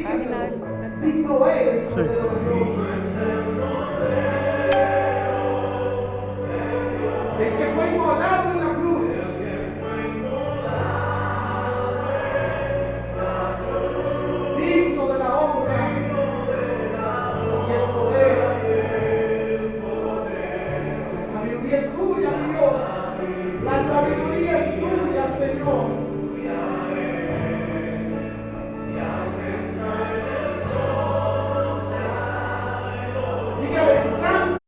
página del Digno eres, Cordero de Dios. El que fue inmolado en la cruz. Digno de la honra y el poder. La sabiduría es tuya, mi Dios. La sabiduría es tuya, Señor. Dígale, santo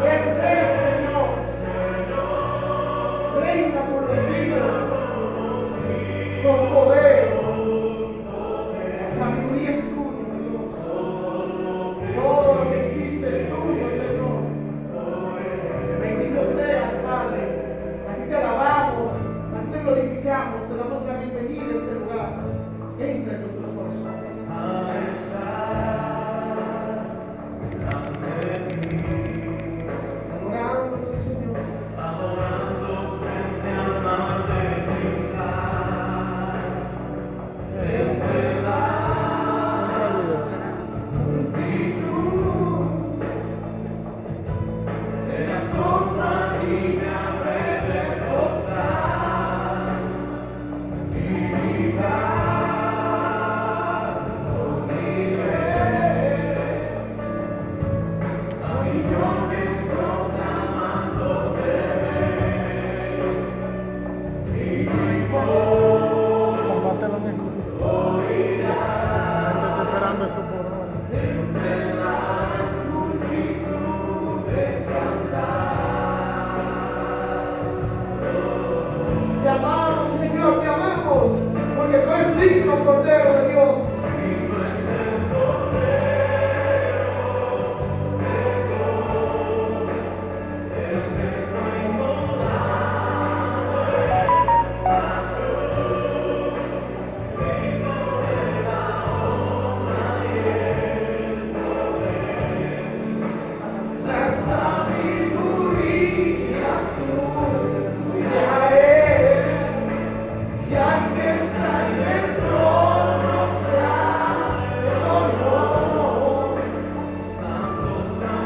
es el Señor. Reina por los siglos con poder. La sabiduría es tuya, mi Dios. Todo lo que existe es tuyo, Señor. Bendito seas, Padre. A ti te alabamos, a ti te glorificamos, te damos la bienvenida a este lugar. Entra en nuestros corazones. Adorándote, Señor. Adorando frente al mar de cristal, entre la multitud de la sombra y me habré de postrar y gritar con mi rey, a millones proclamando Compártelo mismo. Estoy esperando eso por ahora. entre las multitudes cantar. Te amamos, Señor, te amamos, porque tú eres digno, Cordero de Dios. La sabiduría suya es, y antes en el trono sea el honor.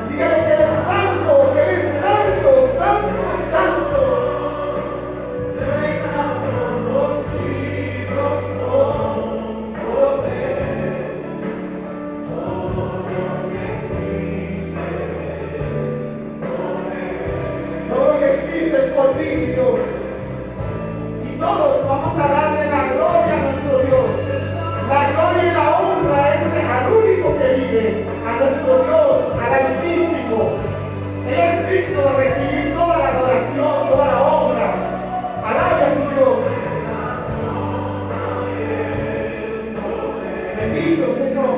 Dígale que eres santo, santo, santo. Reina por los siglos con poder. Todo lo que existe es por ti, Dios. Y todos vamos a darle la gloria a nuestro Dios. La gloria y la honra es al único que vive, a nuestro Dios, al Altísimo. Él es digno de recibir toda la adoración, toda la honra. Alabe a su Dios. Bendito Señor.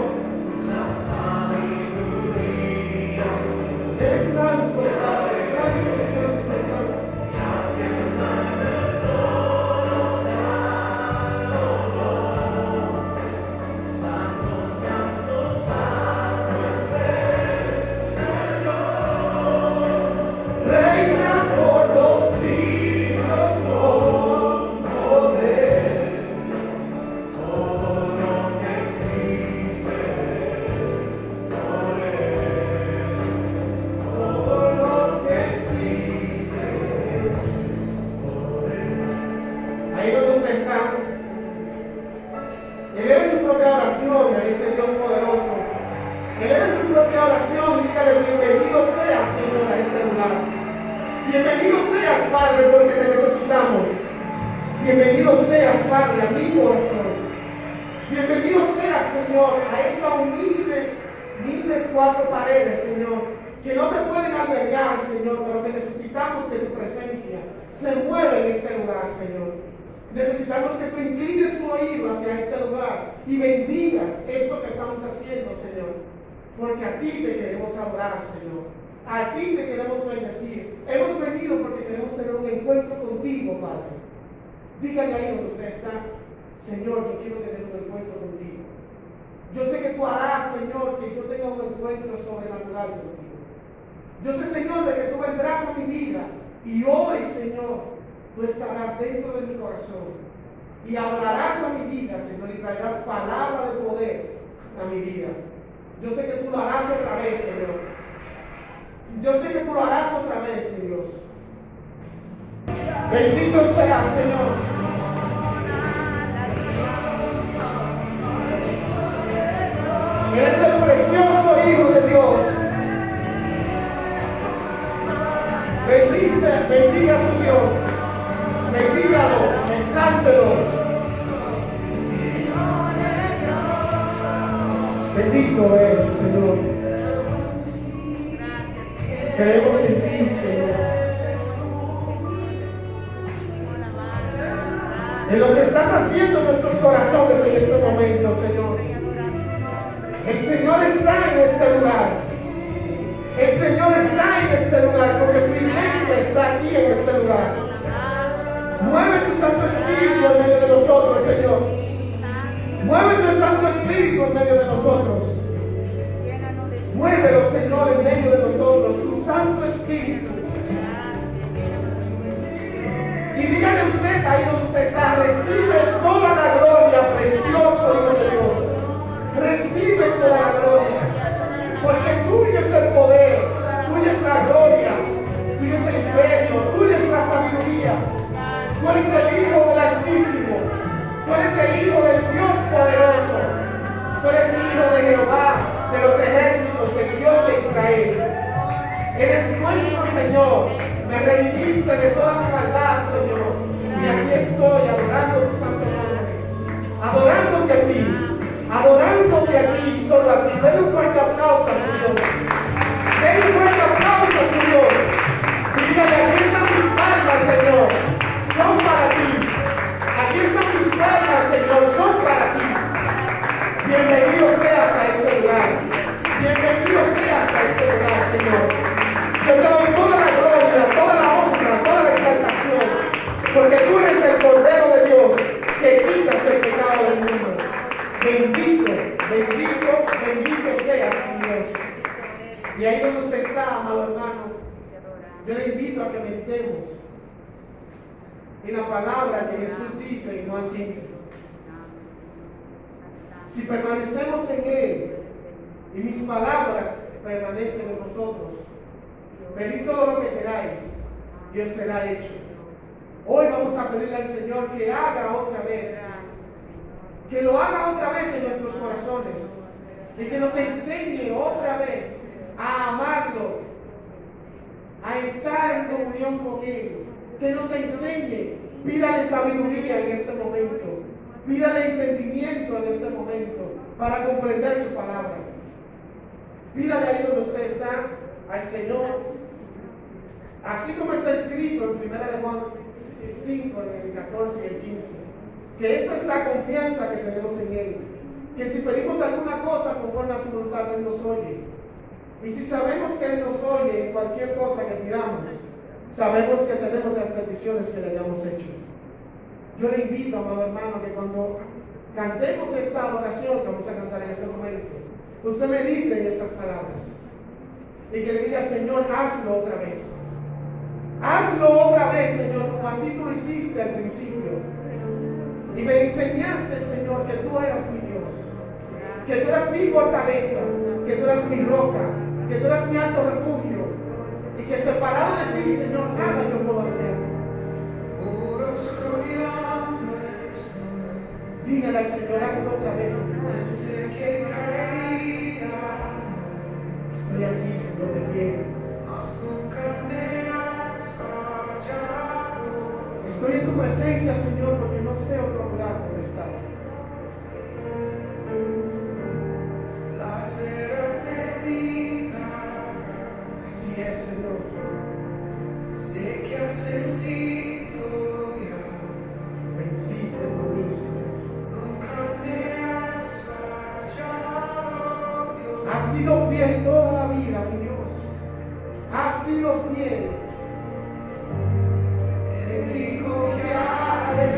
Eres santo, Padre, santo, santo, santo. Reina por los siglos con poder. Todo lo que existe es por Él. Todo lo que existe es por Él. Ahí donde usted está, eleve su propia oración a ese Dios poderoso. Eleve su propia oración y dígale: bienvenido seas, Señor, a este lugar. Bienvenido seas, Padre, porque te necesitamos. Bienvenido seas, Padre, a mi corazón. Bienvenido seas, Señor, a esta humildes cuatro paredes, Señor, que no te pueden albergar, Señor, pero que necesitamos que tu presencia se mueva en este lugar, Señor. Necesitamos que tú inclines tu oído hacia este lugar y bendigas esto que estamos haciendo, Señor. Porque a ti te queremos adorar, Señor. A ti te queremos bendecir. Hemos venido porque queremos tener un encuentro contigo, Padre. Dígale ahí donde usted está: Señor, yo quiero tener un encuentro contigo. Yo sé que tú harás, Señor, que yo tenga un encuentro sobrenatural contigo. Yo sé, Señor, de que tú vendrás a mi vida y hoy, Señor, tú estarás dentro de mi corazón. Y hablarás a mi vida, Señor, y traerás palabra de poder a mi vida. Yo sé que tú lo harás otra vez, Señor. Yo sé que tú lo harás otra vez, mi Dios. Bendito seas, Señor. Eres el precioso Hijo de Dios. Bendiga a su Dios. Bendígalo, exáltelo. Bendito es, Señor. Creemos en ti, Señor. En lo que estás haciendo en nuestros corazones en este momento, Señor. El Señor está en este lugar. El Señor está en este lugar porque su iglesia está aquí en este lugar. Mueve tu Santo Espíritu en medio de nosotros, Señor. Mueve tu Santo Espíritu en medio de nosotros. Muévelo, Señor, en medio de nosotros, tu Santo Espíritu. Y dígale usted ahí donde usted está, recibe toda la gloria, precioso Hijo de Dios. Recibe toda la gloria, porque tuyo es el poder, tuya es la gloria, tuyo es el imperio, tuya es la sabiduría. Tú eres el Hijo del Altísimo, tú eres el Hijo del Dios poderoso, tú eres el Hijo de Jehová, de los ejércitos, el Dios de Israel. Eres nuestro Señor, me redimiste de toda mi maldad, Señor, y aquí estoy adorando tu santo nombre, adorándote a ti. Adorándote aquí, solo a ti. Den un fuerte aplauso a su Dios. Den un fuerte aplauso a su Dios. Y dígale, aquí están mis palmas, Señor. Son para ti. Aquí están mis palmas, Señor. Son para ti. Bienvenido seas a este lugar. Bienvenido seas a este lugar, Señor. Yo te doy toda la gloria, toda la honra, toda la exaltación. Porque tú eres el Cordero de Dios que quitas el pecado del mundo. Bendito, bendito, bendito seas, Dios. Y ahí donde usted está, amado hermano, yo le invito a que meditemos en la palabra que Jesús dice en Juan 15. Si permanecemos en Él y mis palabras permanecen en nosotros, pedid todo lo que queráis y os será hecho. Hoy vamos a pedirle al Señor que haga otra vez. Que lo haga otra vez en nuestros corazones y que nos enseñe otra vez a amarlo, a estar en comunión con Él, que nos enseñe, pídale sabiduría en este momento, pídale entendimiento en este momento para comprender su palabra. Pídale ahí donde usted está al Señor, así como está escrito en 1 de Juan 5, en el 14 y el 15. Que esta es la confianza que tenemos en Él. Que si pedimos alguna cosa conforme a su voluntad, Él nos oye. Y si sabemos que Él nos oye en cualquier cosa que pidamos, sabemos que tenemos las peticiones que le hayamos hecho. Yo le invito, amado hermano, que cuando cantemos esta adoración que vamos a cantar en este momento, usted medite en estas palabras. Y que le diga, Señor, hazlo otra vez. Hazlo otra vez, Señor, como así tú lo hiciste al principio. Y me enseñaste, Señor, que tú eras mi Dios, que tú eras mi fortaleza, que tú eras mi roca, que tú eras mi alto refugio, y que separado de ti, Señor, nada yo puedo hacer. Dígale al Señor, hazlo otra vez en mi corazón. Estoy aquí, Señor, de pie. Estoy en tu presencia, Señor, porque no sé otro lugar donde estar. Así es, Señor. Sé que has vencido ya. Venciste por mí, Señor. Nunca me has fallado, Dios. Has sido fiel toda la vida, mi Dios. Has sido fiel. En ti confiaré,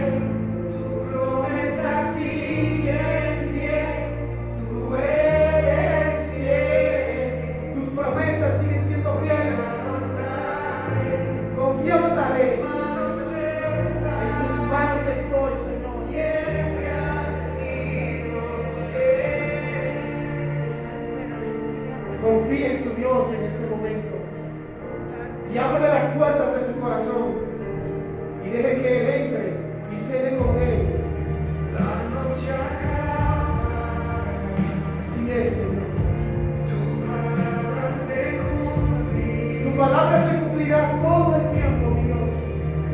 tu promesa sigue en pie, tú eres fiel. Tus promesas siguen siendo fieles. Confiado estaré. En tus manos estoy, Señor. momento. Y ábrele las puertas de su corazón. Y deje que Él entre y cene con Él. La noche acaba, Así es, Señor. tu palabra se cumplirá. Tu palabra se cumplirá todo el tiempo, mi Dios.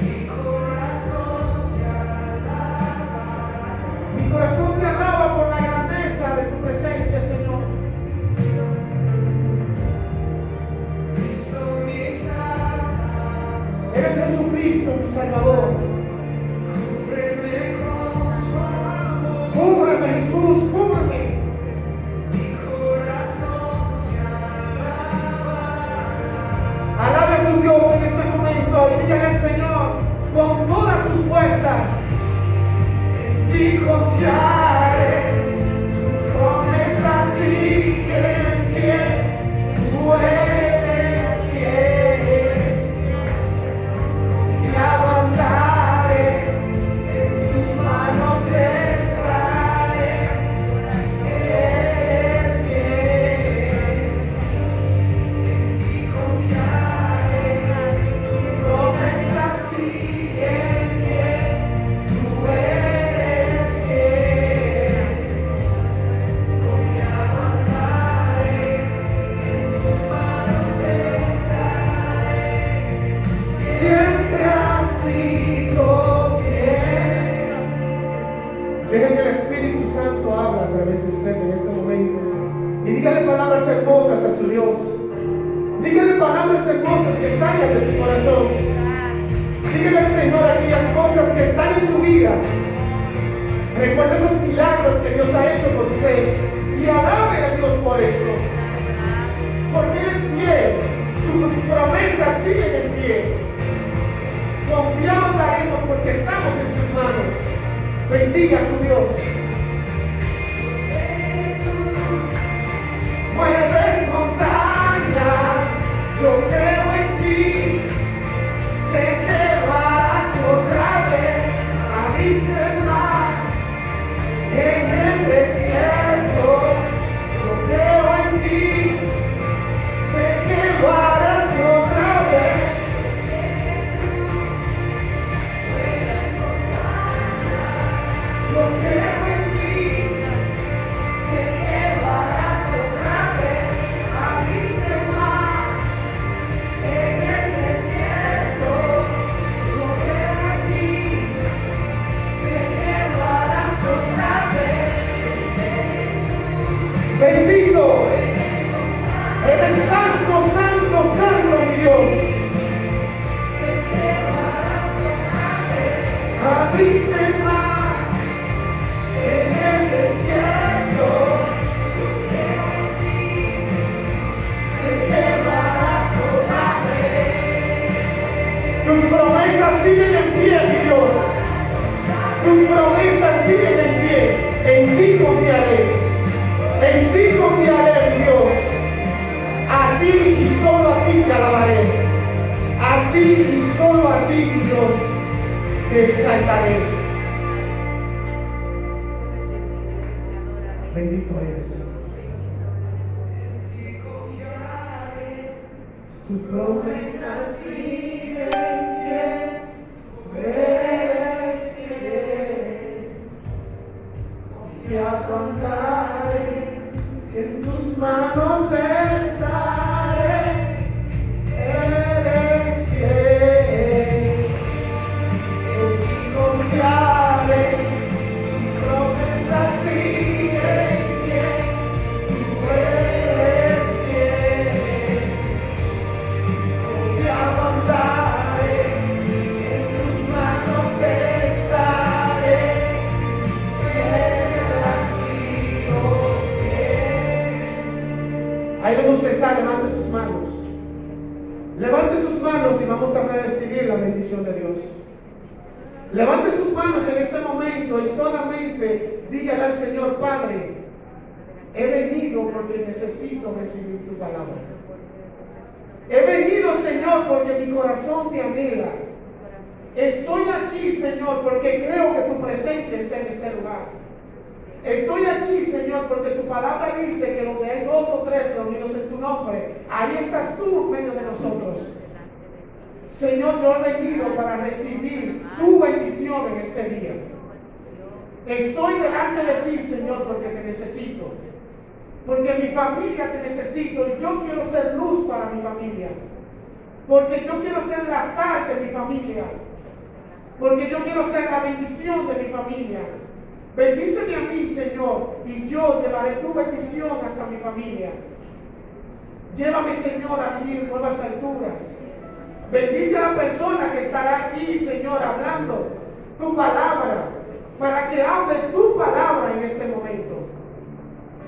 Mi corazón te alaba. Mi corazón te alaba por la grandeza de tu presencia, Señor. Cristo mi Salvador, Eres Jesucristo, mi Salvador. cúbreme con tu amor. Cúbreme, Jesús, cúbreme. Mi corazón te alaba. Alabe a su Dios en este momento y dígale al Señor con todas sus fuerzas. En ti confiaré, tu promesa sigue en pie. Tú eres fiel. Confiado andaré, en tus manos estaré. Eres fiel. En ti confiaré, tu promesa sigue en pie. Tú eres fiel. Confiado andaré, en tus manos estaré. Siempre has sido fiel. Deje que el Espíritu Santo hable a través de usted en este momento. Y dígale palabras hermosas a su Dios. Dígale palabras hermosas que salgan de su corazón. Dígale al Señor aquellas cosas que están en su vida. Recuerde esos milagros que Dios ha hecho por usted. Y alabe a Dios por eso. Porque Él es fiel. Sus promesas siguen en pie. Confiados estaremos porque estamos en sus manos. Bendiga a su Dios. Mueves montañas, yo creo en ti. Sé que vas otra vez, abriste el mar en el desierto. Yo creo en ti. Sé que lo harás otra vez. Yo creo en ti. Sé que lo harás otra vez. Abriste el mar en el desierto. Yo creo en ti. Sé que lo harás otra vez. Bendito. Eres santo, santo, santo, mi Dios. Abriste el mar en el desierto. Yo creo en ti. Sé que lo harás otra vez. Tus promesas siguen en pie, mi Dios. Tus promesas siguen en pie. En ti confiaré. En ti confiaré, mi Dios. A ti y solo a ti te alabaré. A ti y solo a ti, mi Dios, te exaltaré. Bendito eres, Señor. Tus promesas siguen en pie. Tú eres fiel. Confiado andaré, en tus manos estaré. Eres fiel. En ti confiaré. Tu promesa sigue en pie. Tú eres fiel. Confiado andaré, en tus manos estaré. Siempre has sido fiel. Ahí donde usted está, levante sus manos. Levante sus manos y vamos a recibir la bendición de Dios. Levante sus manos en este momento y solamente dígale al Señor: Padre, he venido porque necesito recibir tu palabra. He venido, Señor, porque mi corazón te anhela. Estoy aquí, Señor, porque creo que tu presencia está en este lugar. Estoy aquí, Señor, porque tu palabra dice que donde hay 2 o 3 reunidos en tu nombre, ahí estás tú en medio de nosotros. Señor, yo he venido para recibir tu bendición en este día. Estoy delante de ti, Señor, porque te necesito. Porque mi familia te necesito y yo quiero ser luz para mi familia. Porque yo quiero ser la sal de mi familia. Porque yo quiero ser la bendición de mi familia. Bendíceme a mí, Señor, y yo llevaré tu bendición hasta mi familia. Llévame, Señor, a vivir nuevas alturas. Bendice a la persona que estará aquí, Señor, hablando tu palabra, para que hable tu palabra en este momento.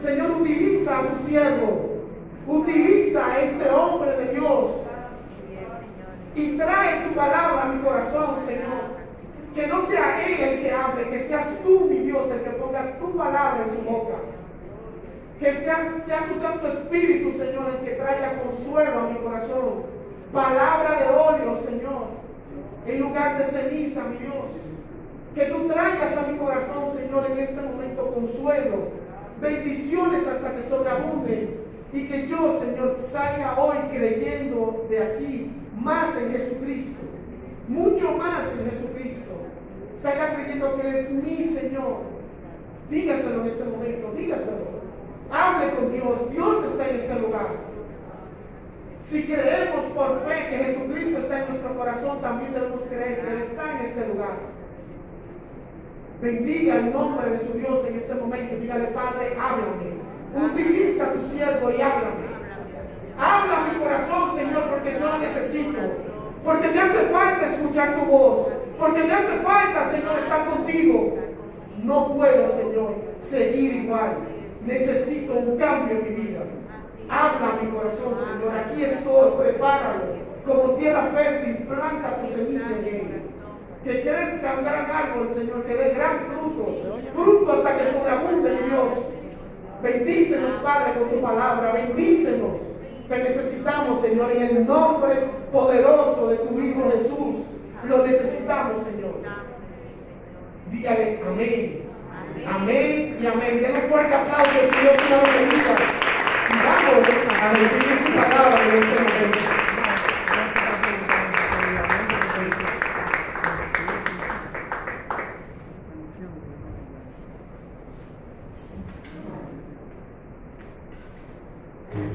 Señor, utiliza a tu siervo, utiliza a este hombre de Dios y trae tu palabra a mi corazón, Señor. Que no sea Él el que hable, que seas tú, mi Dios, el que pongas tu palabra en su boca. Que sea tu Santo Espíritu, Señor, el que traiga consuelo a mi corazón. Palabra de odio, Señor, en lugar de ceniza, mi Dios. Que tú traigas a mi corazón, Señor, en este momento consuelo, bendiciones hasta que sobreabunden. Y que yo, Señor, salga hoy creyendo de aquí más en Jesucristo. Mucho más en Jesucristo. Salga creyendo que Él es mi Señor. Dígaselo en este momento, dígaselo. Hable con Dios. Dios está en este lugar. Si creemos por fe que Jesucristo está en nuestro corazón, también debemos creer que Él está en este lugar. Bendiga el nombre de su Dios en este momento. Dígale, Padre, háblame. Utiliza a tu siervo y háblame. Habla a mi corazón, Señor, porque yo lo necesito. Porque me hace falta escuchar tu voz. Porque me hace falta, Señor, estar contigo. No puedo, Señor, seguir igual. Necesito un cambio en mi vida. Habla a mi corazón, Señor. Aquí estoy, prepáralo. Como tierra fértil, planta tu semilla en él. Que crezca un gran árbol, Señor, que dé gran fruto. Fruto hasta que sobreabunde, mi Dios. Bendícenos, Padre, con tu palabra. Bendícenos. Te necesitamos, Señor, en el nombre poderoso de tu Hijo Jesús. Lo necesitamos, Señor. Dígale amén. Amén y amén. Den un fuerte aplauso, Señor, y la bendiga. Y vamos a recibir su palabra en este momento.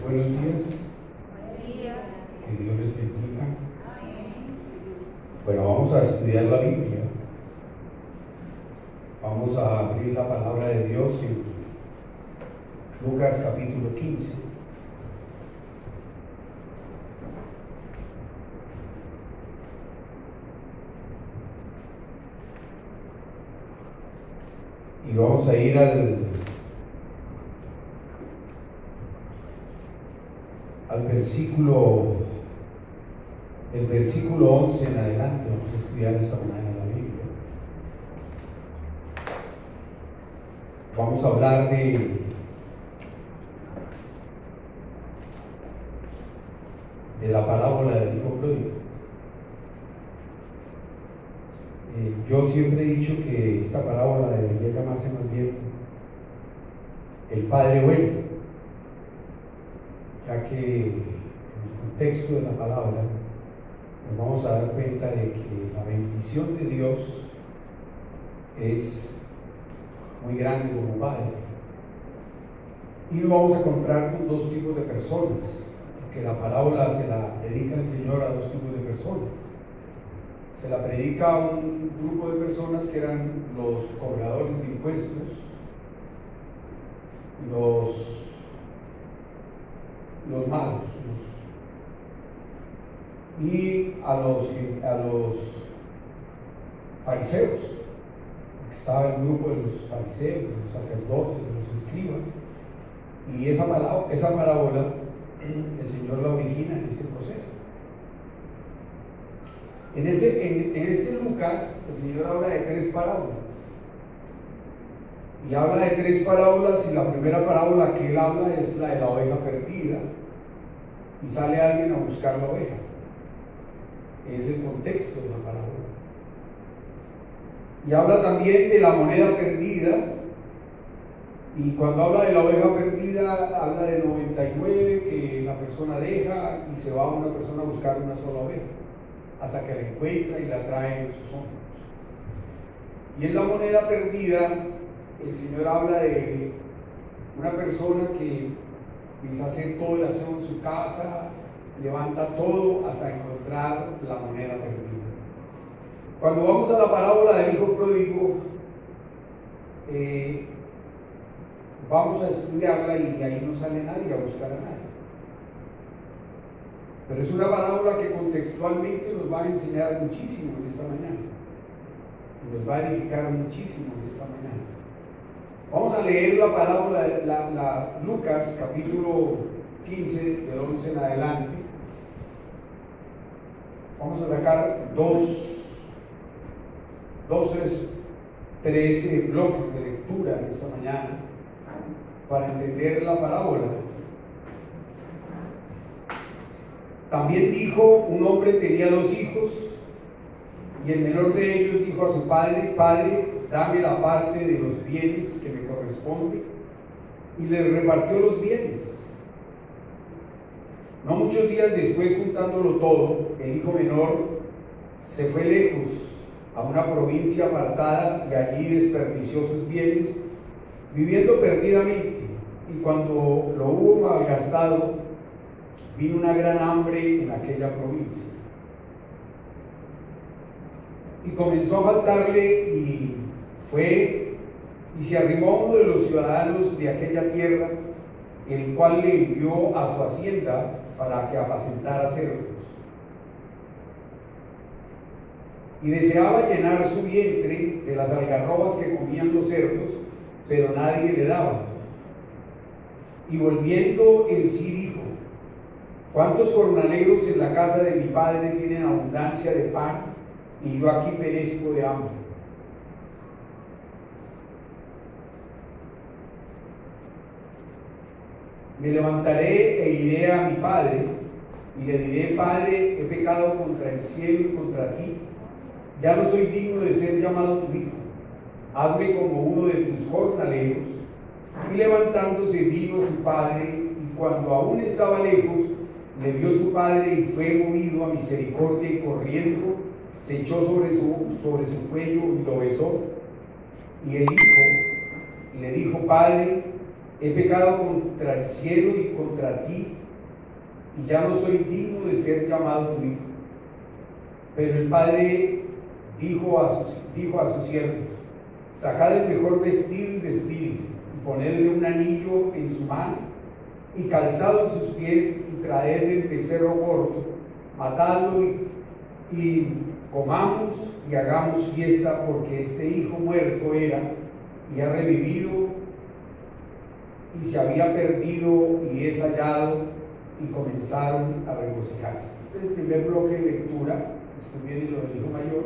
Buenos días. Que Dios les bendiga. Bueno, vamos a estudiar la Biblia. Vamos a abrir la palabra de Dios en Lucas capítulo 15. Y vamos a ir al el versículo 11 en adelante. Vamos a estudiar esta mañana la Biblia. Vamos a hablar de la parábola del hijo pródigo. Yo siempre he dicho que esta parábola debería llamarse más bien el Padre Bueno, ya que en el contexto de la palabra nos vamos a dar cuenta de que la bendición de Dios es muy grande como Padre. Y nos vamos a encontrar con dos tipos de personas, porque la parábola se la predica el Señor a dos tipos de personas. Se la predica a un grupo de personas que eran los cobradores de impuestos, los malos, y a los fariseos. Estaba el grupo de los fariseos, de los sacerdotes, de los escribas, y esa parábola el Señor la origina en ese proceso. En este Lucas, el Señor habla de tres parábolas. Y habla de tres parábolas, y la primera parábola que él habla es la de la oveja perdida. Y sale alguien a buscar la oveja. Es el contexto de la parábola. Y habla también de la moneda perdida. Y cuando habla de la oveja perdida, habla de 99 que la persona deja y se va una persona a buscar una sola oveja, hasta que la encuentra y la trae en sus hombros. Y en la moneda perdida, el Señor habla de una persona que empieza a hacer todo el aseo en su casa, levanta todo hasta encontrar la moneda perdida. Cuando vamos a la parábola del hijo pródigo, vamos a estudiarla y ahí no sale nadie a buscar a nadie. Pero es una parábola que contextualmente nos va a enseñar muchísimo en esta mañana. Nos va a edificar muchísimo en esta mañana. Vamos a leer la parábola de Lucas capítulo 15 del 11 en adelante. Vamos a sacar tres bloques de lectura en esta mañana para entender la parábola. También dijo: un hombre tenía 2 hijos, y el menor de ellos dijo a su padre: Padre, dame la parte de los bienes que me corresponde, y les repartió los bienes. No muchos días después, juntándolo todo, el hijo menor se fue lejos a una provincia apartada y allí desperdició sus bienes, viviendo perdidamente. Y cuando lo hubo malgastado, vino una gran hambre en aquella provincia. Y comenzó a faltarle, y fue y se arrimó a uno de los ciudadanos de aquella tierra, el cual le envió a su hacienda para que apacentara cerdos. Y deseaba llenar su vientre de las algarrobas que comían los cerdos, pero nadie le daba. Y volviendo en sí dijo: ¿cuántos jornaleros en la casa de mi padre tienen abundancia de pan, y yo aquí perezco de hambre? Me levantaré e iré a mi padre, y le diré: Padre, he pecado contra el cielo y contra ti, ya no soy digno de ser llamado tu hijo. Hazme como uno de tus jornaleros. Y levantándose vino a su padre, y cuando aún estaba lejos, le vio su padre, y fue movido a misericordia, y corriendo se echó sobre su cuello y lo besó. Y el hijo le dijo: Padre, he pecado contra el cielo y contra ti, y ya no soy digno de ser llamado tu hijo. Pero el padre dijo a sus siervos: sacad el mejor vestido y vestidle, y ponedle un anillo en su mano, y calzado en sus pies, y traedle el becerro gordo, matadlo, y comamos y hagamos fiesta, porque este hijo muerto era y ha revivido, y se había perdido y es hallado. Y comenzaron a regocijarse. Este es el primer bloque de lectura. Después viene lo del hijo mayor,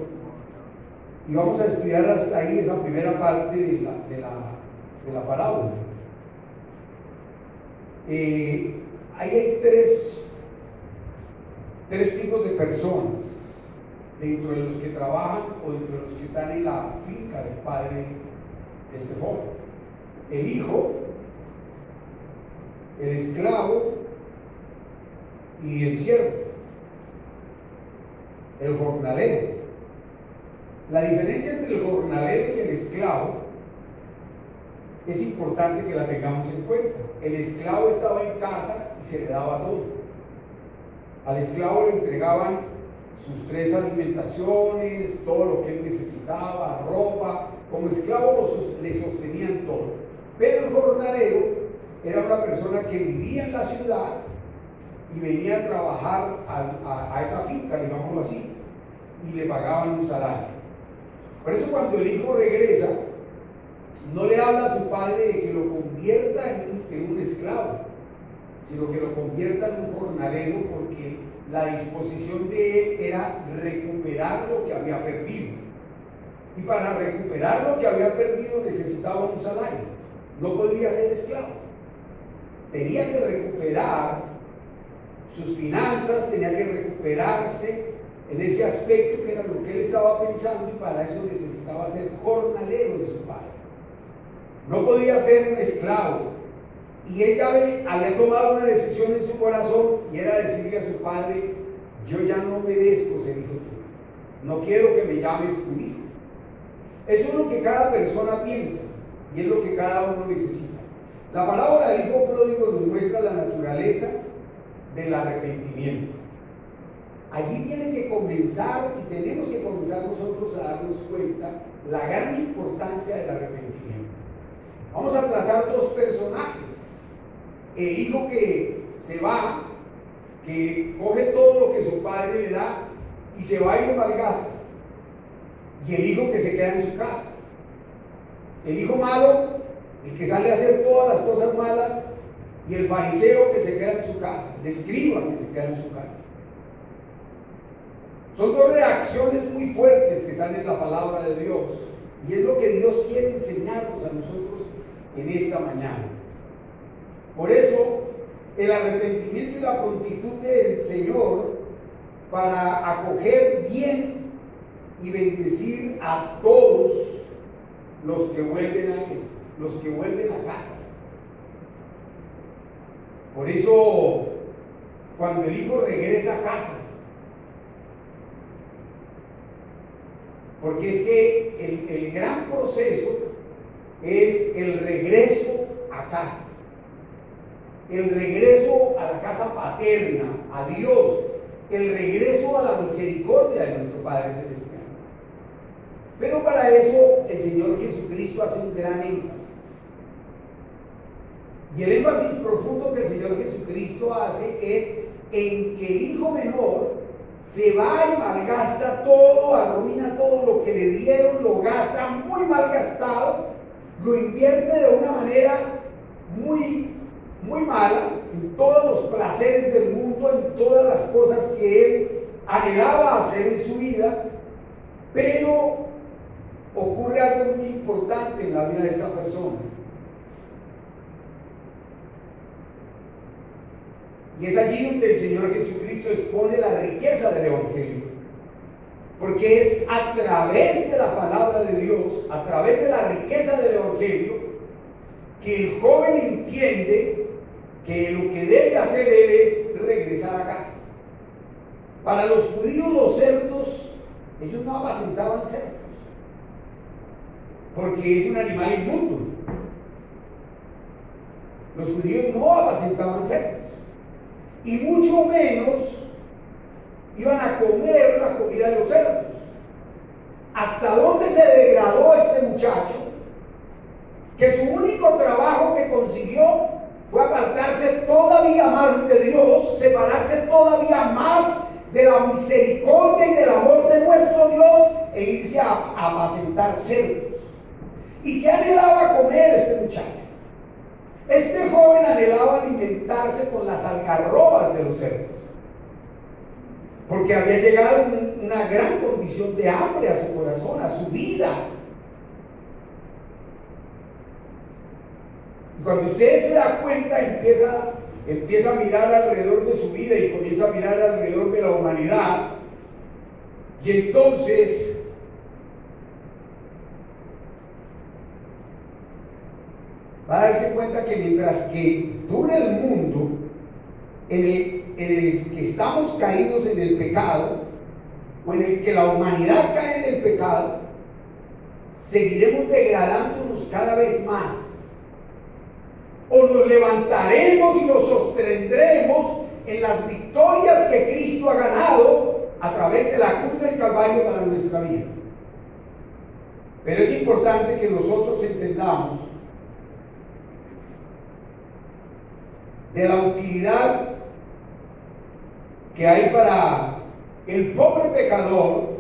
y vamos a estudiar hasta ahí esa primera parte de la parábola. Ahí hay tres tipos de personas dentro de los que trabajan o dentro de los que están en la finca del padre de este joven: el hijo, el esclavo y el siervo, el jornalero. La diferencia entre el jornalero y el esclavo es importante que la tengamos en cuenta. El esclavo estaba en casa y se le daba todo. Al esclavo le entregaban sus 3 alimentaciones, todo lo que él necesitaba, ropa. Como esclavo le sostenían todo. Pero el jornalero era una persona que vivía en la ciudad y venía a trabajar a esa finca, digámoslo así, y le pagaban un salario. Por eso cuando el hijo regresa, no le habla a su padre de que lo convierta en un esclavo, sino que lo convierta en un jornalero, porque la disposición de él era recuperar lo que había perdido. Y para recuperar lo que había perdido necesitaba un salario. No podría ser esclavo. Tenía que recuperar sus finanzas, tenía que recuperarse en ese aspecto que era lo que él estaba pensando, y para eso necesitaba ser jornalero de su padre. no podía ser un esclavo. Y él ya había tomado una decisión en su corazón y era decirle a su padre: yo ya no merezco ser hijo tuyo, no quiero que me llames tu hijo. Eso es lo que cada persona piensa y es lo que cada uno necesita. La parábola del hijo pródigo nos muestra la naturaleza del arrepentimiento. Allí tiene que comenzar y tenemos que comenzar nosotros a darnos cuenta la gran importancia del arrepentimiento. Vamos a tratar dos personajes: el hijo que se va, que coge todo lo que su padre le da y se va y lo malgasta, y el hijo que se queda en su casa. El hijo malo, el que sale a hacer todas las cosas malas, y el fariseo que se queda en su casa, el escriba que se queda en su casa. Son dos reacciones muy fuertes que están en la palabra de Dios, y es lo que Dios quiere enseñarnos a nosotros en esta mañana. Por eso, el arrepentimiento y la prontitud del Señor para acoger bien y bendecir a todos los que vuelven a Él, los que vuelven a casa. Por eso, cuando el hijo regresa a casa, porque es que el gran proceso es el regreso a casa, el regreso a la casa paterna, a Dios, el regreso a la misericordia de nuestro Padre Celestial. Pero para eso el Señor Jesucristo hace un gran énfasis. Y el énfasis profundo que el Señor Jesucristo hace es en que el hijo menor se va y malgasta todo, arruina todo lo que le dieron, lo gasta muy mal gastado, lo invierte de una manera muy mala, en todos los placeres del mundo, en todas las cosas que él anhelaba hacer en su vida. Pero ocurre algo muy importante en la vida de esta persona, y es allí donde el Señor Jesucristo expone la riqueza del Evangelio, porque es a través de la palabra de Dios, a través de la riqueza del Evangelio, que el joven entiende que lo que debe hacer él es regresar a casa. Para los judíos los cerdos, ellos no apacentaban cerdos, porque es un animal inmundo. Los judíos no apacentaban cerdos, y mucho menos iban a comer la comida de los cerdos. ¿Hasta dónde se degradó este muchacho? Que su único trabajo que consiguió fue apartarse todavía más de Dios, separarse todavía más de la misericordia y del amor de nuestro Dios, e irse a apacentar cerdos. ¿Y qué anhelaba comer este muchacho? Este joven anhelaba alimentarse con las algarrobas de los cerdos, porque había llegado una gran condición de hambre a su corazón, a su vida. Y cuando usted se da cuenta, empieza a mirar alrededor de su vida y comienza a mirar alrededor de la humanidad, y entonces va a darse cuenta que mientras que dure el mundo en el que estamos caídos en el pecado, o en el que la humanidad cae en el pecado, seguiremos degradándonos cada vez más. O nos levantaremos y nos sostendremos en las victorias que Cristo ha ganado a través de la cruz del Calvario para nuestra vida. Pero es importante que nosotros entendamos de la utilidad que hay para el pobre pecador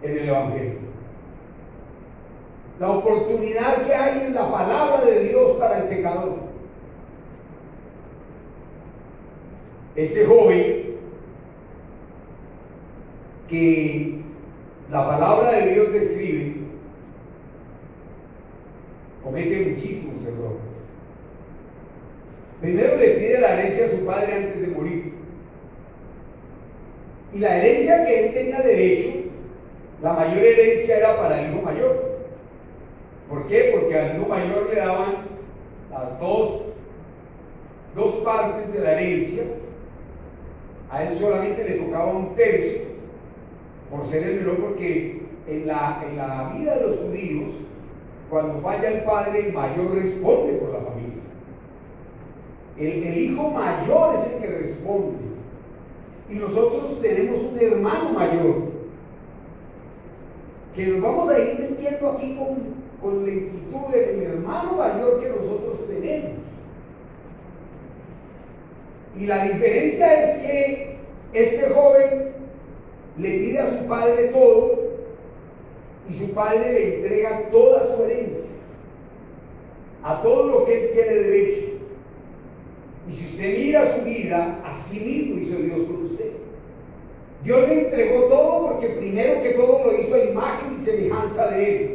en el Evangelio, la oportunidad que hay en la palabra de Dios para el pecador. Este joven que la palabra de Dios describe comete muchísimos errores. Primero le pide la herencia a su padre antes de morir. Y la herencia que él tenía derecho, la mayor herencia era para el hijo mayor. ¿Por qué? Porque al hijo mayor le daban las dos partes de la herencia. A él solamente le tocaba un tercio por ser el menor, porque en la vida de los judíos, cuando falla el padre, el mayor responde por la familia. El hijo mayor es el que responde. Y nosotros tenemos un hermano mayor, que nos vamos a ir metiendo aquí con lentitud en el hermano mayor que nosotros tenemos. Y la diferencia es que este joven le pide a su padre todo y su padre le entrega toda su herencia, a todo lo que él tiene derecho. Y si usted mira su vida, así mismo hizo Dios con usted. Dios le entregó todo porque primero que todo lo hizo a imagen y semejanza de él.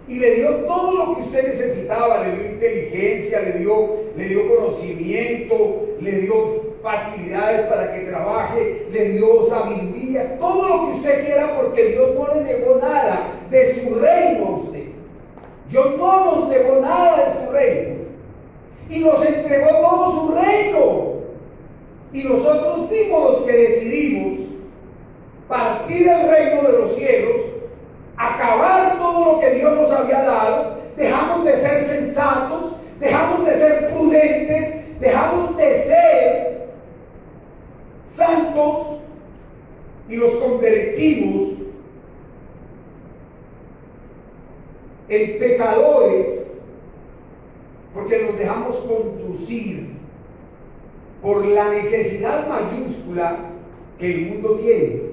Y le dio todo lo que usted necesitaba, le dio inteligencia, le dio conocimiento, le dio facilidades para que trabaje, le dio sabiduría, todo lo que usted quiera, porque Dios no le negó nada de su reino a usted. Dios no nos negó nada de su reino y nos entregó todo su reino, y nosotros fuimos los que decidimos partir el reino de los cielos, acabar todo lo que Dios nos había dado. Dejamos de ser sensatos, dejamos de ser prudentes, dejamos de ser santos y nos convertimos en pecadores, porque nos dejamos conducir por la necesidad mayúscula que el mundo tiene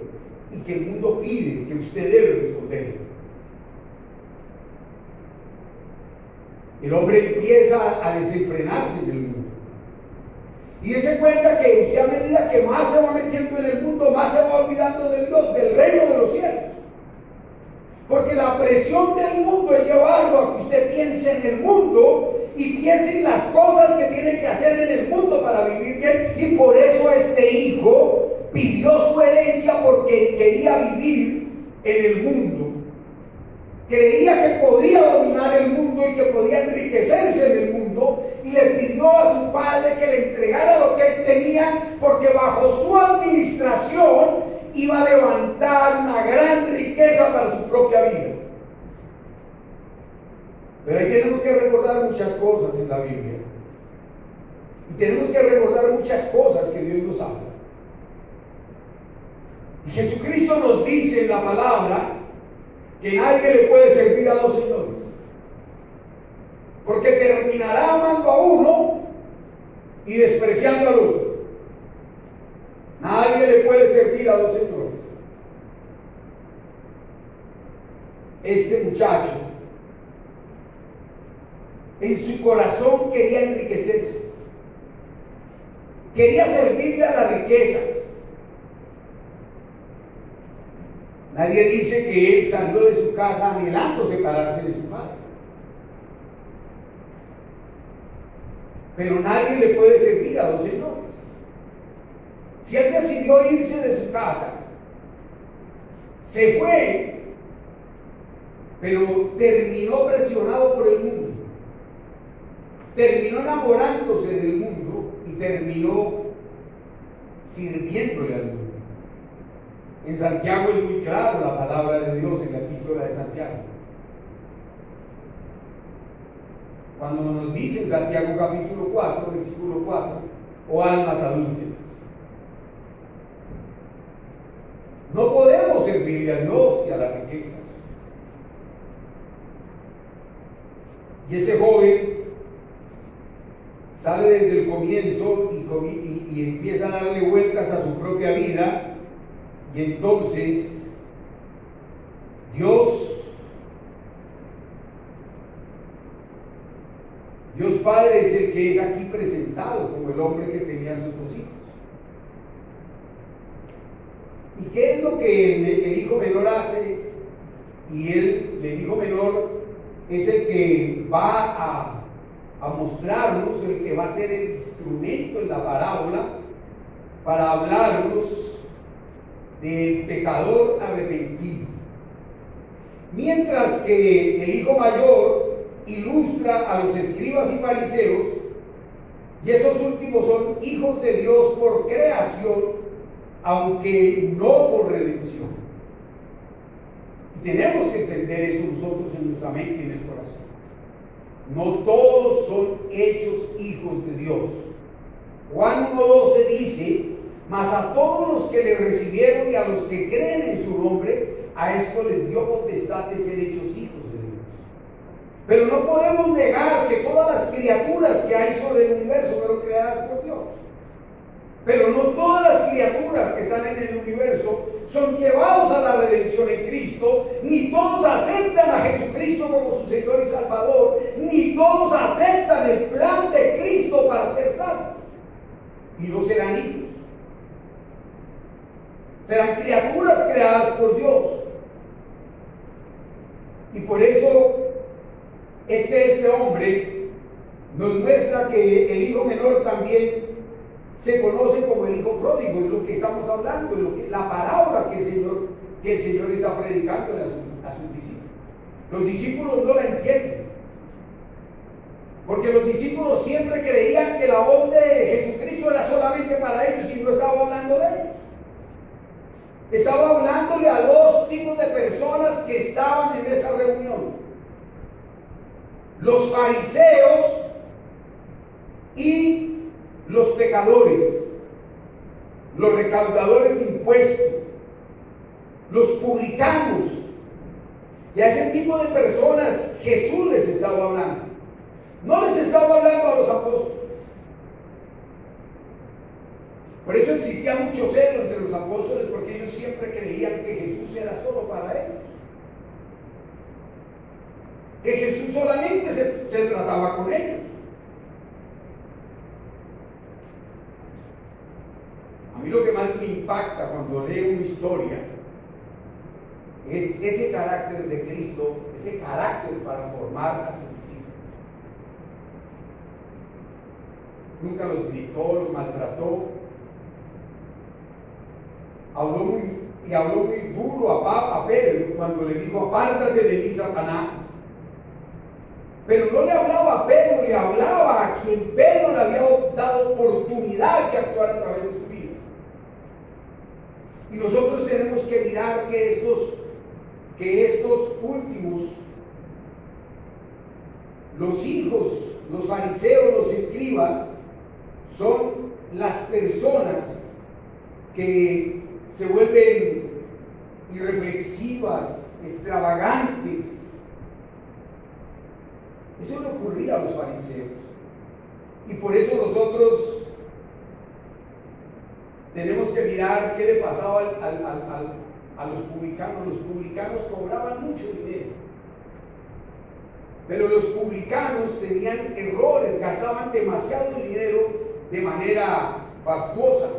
y que el mundo pide que usted debe responder. El hombre empieza a desenfrenarse en el mundo y se cuenta que usted, a medida que más se va metiendo en el mundo, más se va olvidando de Dios, del reino de los cielos. Porque la presión del mundo es llevarlo a que usted piense en el mundo y piense en las cosas que tiene que hacer en el mundo para vivir bien. Y por eso este hijo pidió su herencia, porque quería vivir en el mundo. Creía que podía dominar el mundo y que podía enriquecerse en el mundo, y le pidió a su padre que le entregara lo que él tenía, porque bajo su administración iba a levantar una gran riqueza para su propia vida. Pero ahí tenemos que recordar muchas cosas en la Biblia, y tenemos que recordar muchas cosas que Dios nos habla. Y Jesucristo nos dice en la palabra que nadie le puede servir a dos señores, porque terminará amando a uno y despreciando al otro. Nadie le puede servir a dos señores. Este muchacho en su corazón quería enriquecerse, quería servirle a las riquezas. Nadie dice que él salió de su casa anhelando separarse de su padre, pero nadie le puede servir a dos señores. Si él decidió irse de su casa, se fue, pero terminó presionado por el mundo, terminó enamorándose del mundo y terminó sirviéndole al mundo. En Santiago es muy claro la palabra de Dios en la epístola de Santiago. Cuando nos dice en Santiago capítulo 4, versículo 4, o almas adúlteras. No podemos servirle a Dios y a las riquezas. Y este joven sale desde el comienzo y empieza a darle vueltas a su propia vida. Y entonces Dios Padre es el que es aquí presentado como el hombre que tenía sus dos hijos. ¿Y qué es lo que el hijo menor hace? Y el hijo menor es el que va a mostrarnos, el que va a ser el instrumento en la parábola para hablarnos del pecador arrepentido. Mientras que el hijo mayor ilustra a los escribas y fariseos, y esos últimos son hijos de Dios por creación, aunque no por redención. Y tenemos que entender eso nosotros en nuestra mente y en el corazón. No todos son hechos hijos de Dios. Juan 1:12 dice: mas a todos los que le recibieron y a los que creen en su nombre, a esto les dio potestad de ser hechos hijos de Dios. Pero no podemos negar que todas las criaturas que hay sobre el universo fueron creadas por Dios. Pero no todas las criaturas que están en el universo son llevados a la redención en Cristo, ni todos aceptan a Jesucristo como su Señor y Salvador, ni todos aceptan el plan de Cristo para ser salvos. Y no serán hijos. Serán criaturas creadas por Dios. Y por eso es que este hombre nos muestra que el hijo menor también se conoce como el hijo pródigo, es lo que estamos hablando, la parábola que el Señor está predicando a sus discípulos. Los discípulos no la entienden, porque los discípulos siempre creían que la voz de Jesucristo era solamente para ellos y no estaba hablando de ellos. Estaba hablándole a dos tipos de personas que estaban en esa reunión: los fariseos y los pecadores, los recaudadores de impuestos, los publicanos. Y a ese tipo de personas Jesús les estaba hablando. No les estaba hablando a los apóstoles. Por eso existía mucho celo entre los apóstoles, porque ellos siempre creían que Jesús era solo para ellos, que Jesús solamente se trataba con ellos. A mí lo que más me impacta cuando leo una historia es ese carácter de Cristo, ese carácter para formar a sus discípulos. Nunca los gritó, los maltrató. Habló muy duro a Pedro cuando le dijo: apártate de mí, Satanás. Pero no le hablaba a Pedro, le hablaba a quien Pedro le había dado oportunidad que actuara a través de su vida. Y nosotros tenemos que mirar que estos últimos, los hijos, los fariseos, los escribas, son las personas que se vuelven irreflexivas, extravagantes. Eso le ocurría a los fariseos. Y por eso nosotros tenemos que mirar qué le pasaba a los publicanos. Los publicanos cobraban mucho dinero, pero los publicanos tenían errores, gastaban demasiado dinero de manera fastuosa.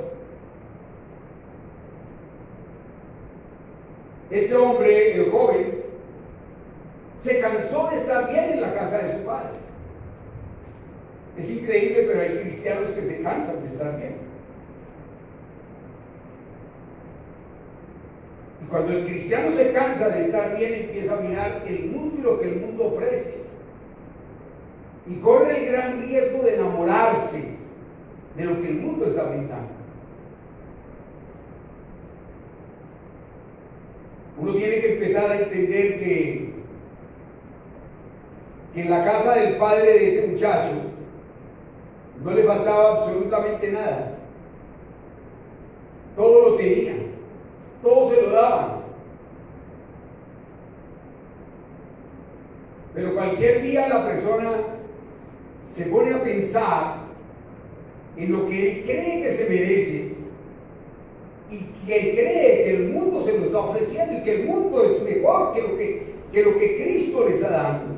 Este hombre, el joven, se cansó de estar bien en la casa de su padre. Es increíble, pero hay cristianos que se cansan de estar bien. Y cuando el cristiano se cansa de estar bien, empieza a mirar el mundo y lo que el mundo ofrece. Y corre el gran riesgo de enamorarse de lo que el mundo está brindando. Uno tiene que empezar a entender que en la casa del padre de ese muchacho no le faltaba absolutamente nada. Todo lo tenía, todo se lo daban. Pero cualquier día la persona se pone a pensar en lo que él cree que se merece y que cree que el mundo se lo está ofreciendo y que el mundo es mejor que lo que Cristo le está dando.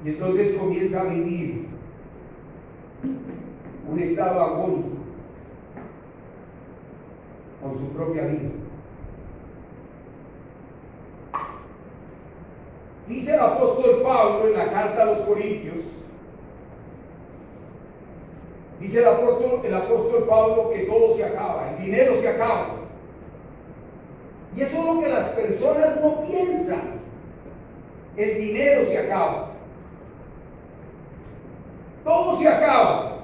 Y entonces comienza a vivir un estado agónico con su propia vida. Dice el apóstol Pablo en la carta a los Corintios, dice el apóstol Pablo que todo se acaba, el dinero se acaba, Y eso es lo que las personas no piensan. El dinero se acaba. Todo se acaba.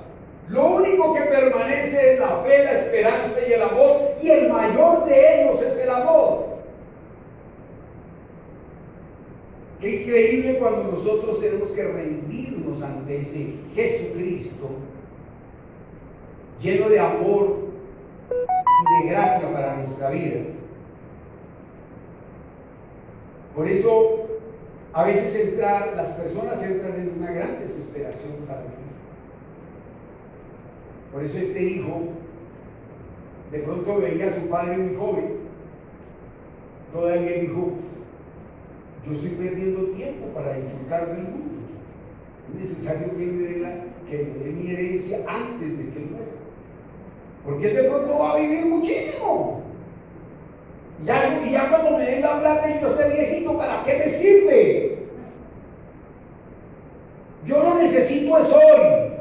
Lo único que permanece es la fe, la esperanza y el amor. Y el mayor de ellos es el amor. Qué increíble cuando nosotros tenemos que rendirnos ante ese Jesucristo lleno de amor y de gracia para nuestra vida. Por eso a veces las personas entran en una gran desesperación para vivir. Por eso este hijo de pronto veía a su padre muy joven, todavía dijo: yo estoy perdiendo tiempo para disfrutar del mundo. Es necesario que me dé mi herencia antes de que él muera. Porque él de pronto va a vivir muchísimo. Y ya cuando me den la plata y yo esté viejito, ¿para qué me sirve? Yo lo necesito es hoy.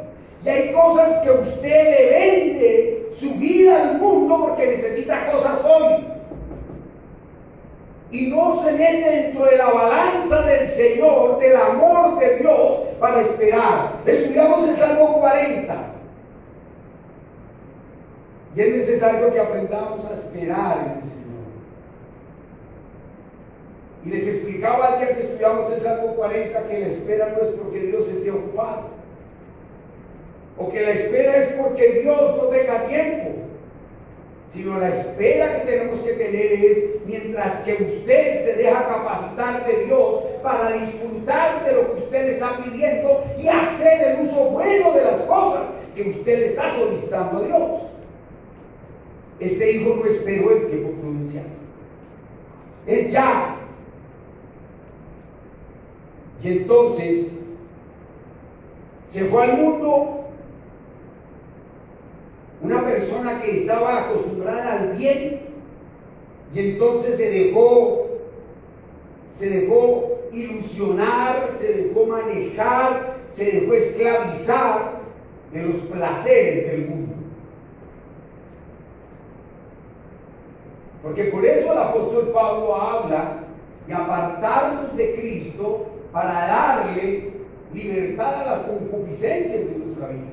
Y hay cosas que usted le vende su vida al mundo porque necesita cosas hoy. Y no se mete dentro de la balanza del Señor, del amor de Dios, para esperar. Estudiamos el Salmo 40. Y es necesario que aprendamos a esperar en el Señor. Y les explicaba al día que estudiamos el Salmo 40 que la espera no es porque Dios esté ocupado, o que la espera es porque Dios no tenga tiempo, sino la espera que tenemos que tener es mientras que usted se deja capacitar de Dios para disfrutar de lo que usted le está pidiendo y hacer el uso bueno de las cosas que usted le está solicitando a Dios. Este hijo no esperó el tiempo prudencial, es ya. Y entonces se fue al mundo una persona que estaba acostumbrada al bien, y entonces se dejó ilusionar, se dejó manejar, se dejó esclavizar de los placeres del mundo. Porque por eso el apóstol Pablo habla de apartarnos de Cristo para darle libertad a las concupiscencias de nuestra vida,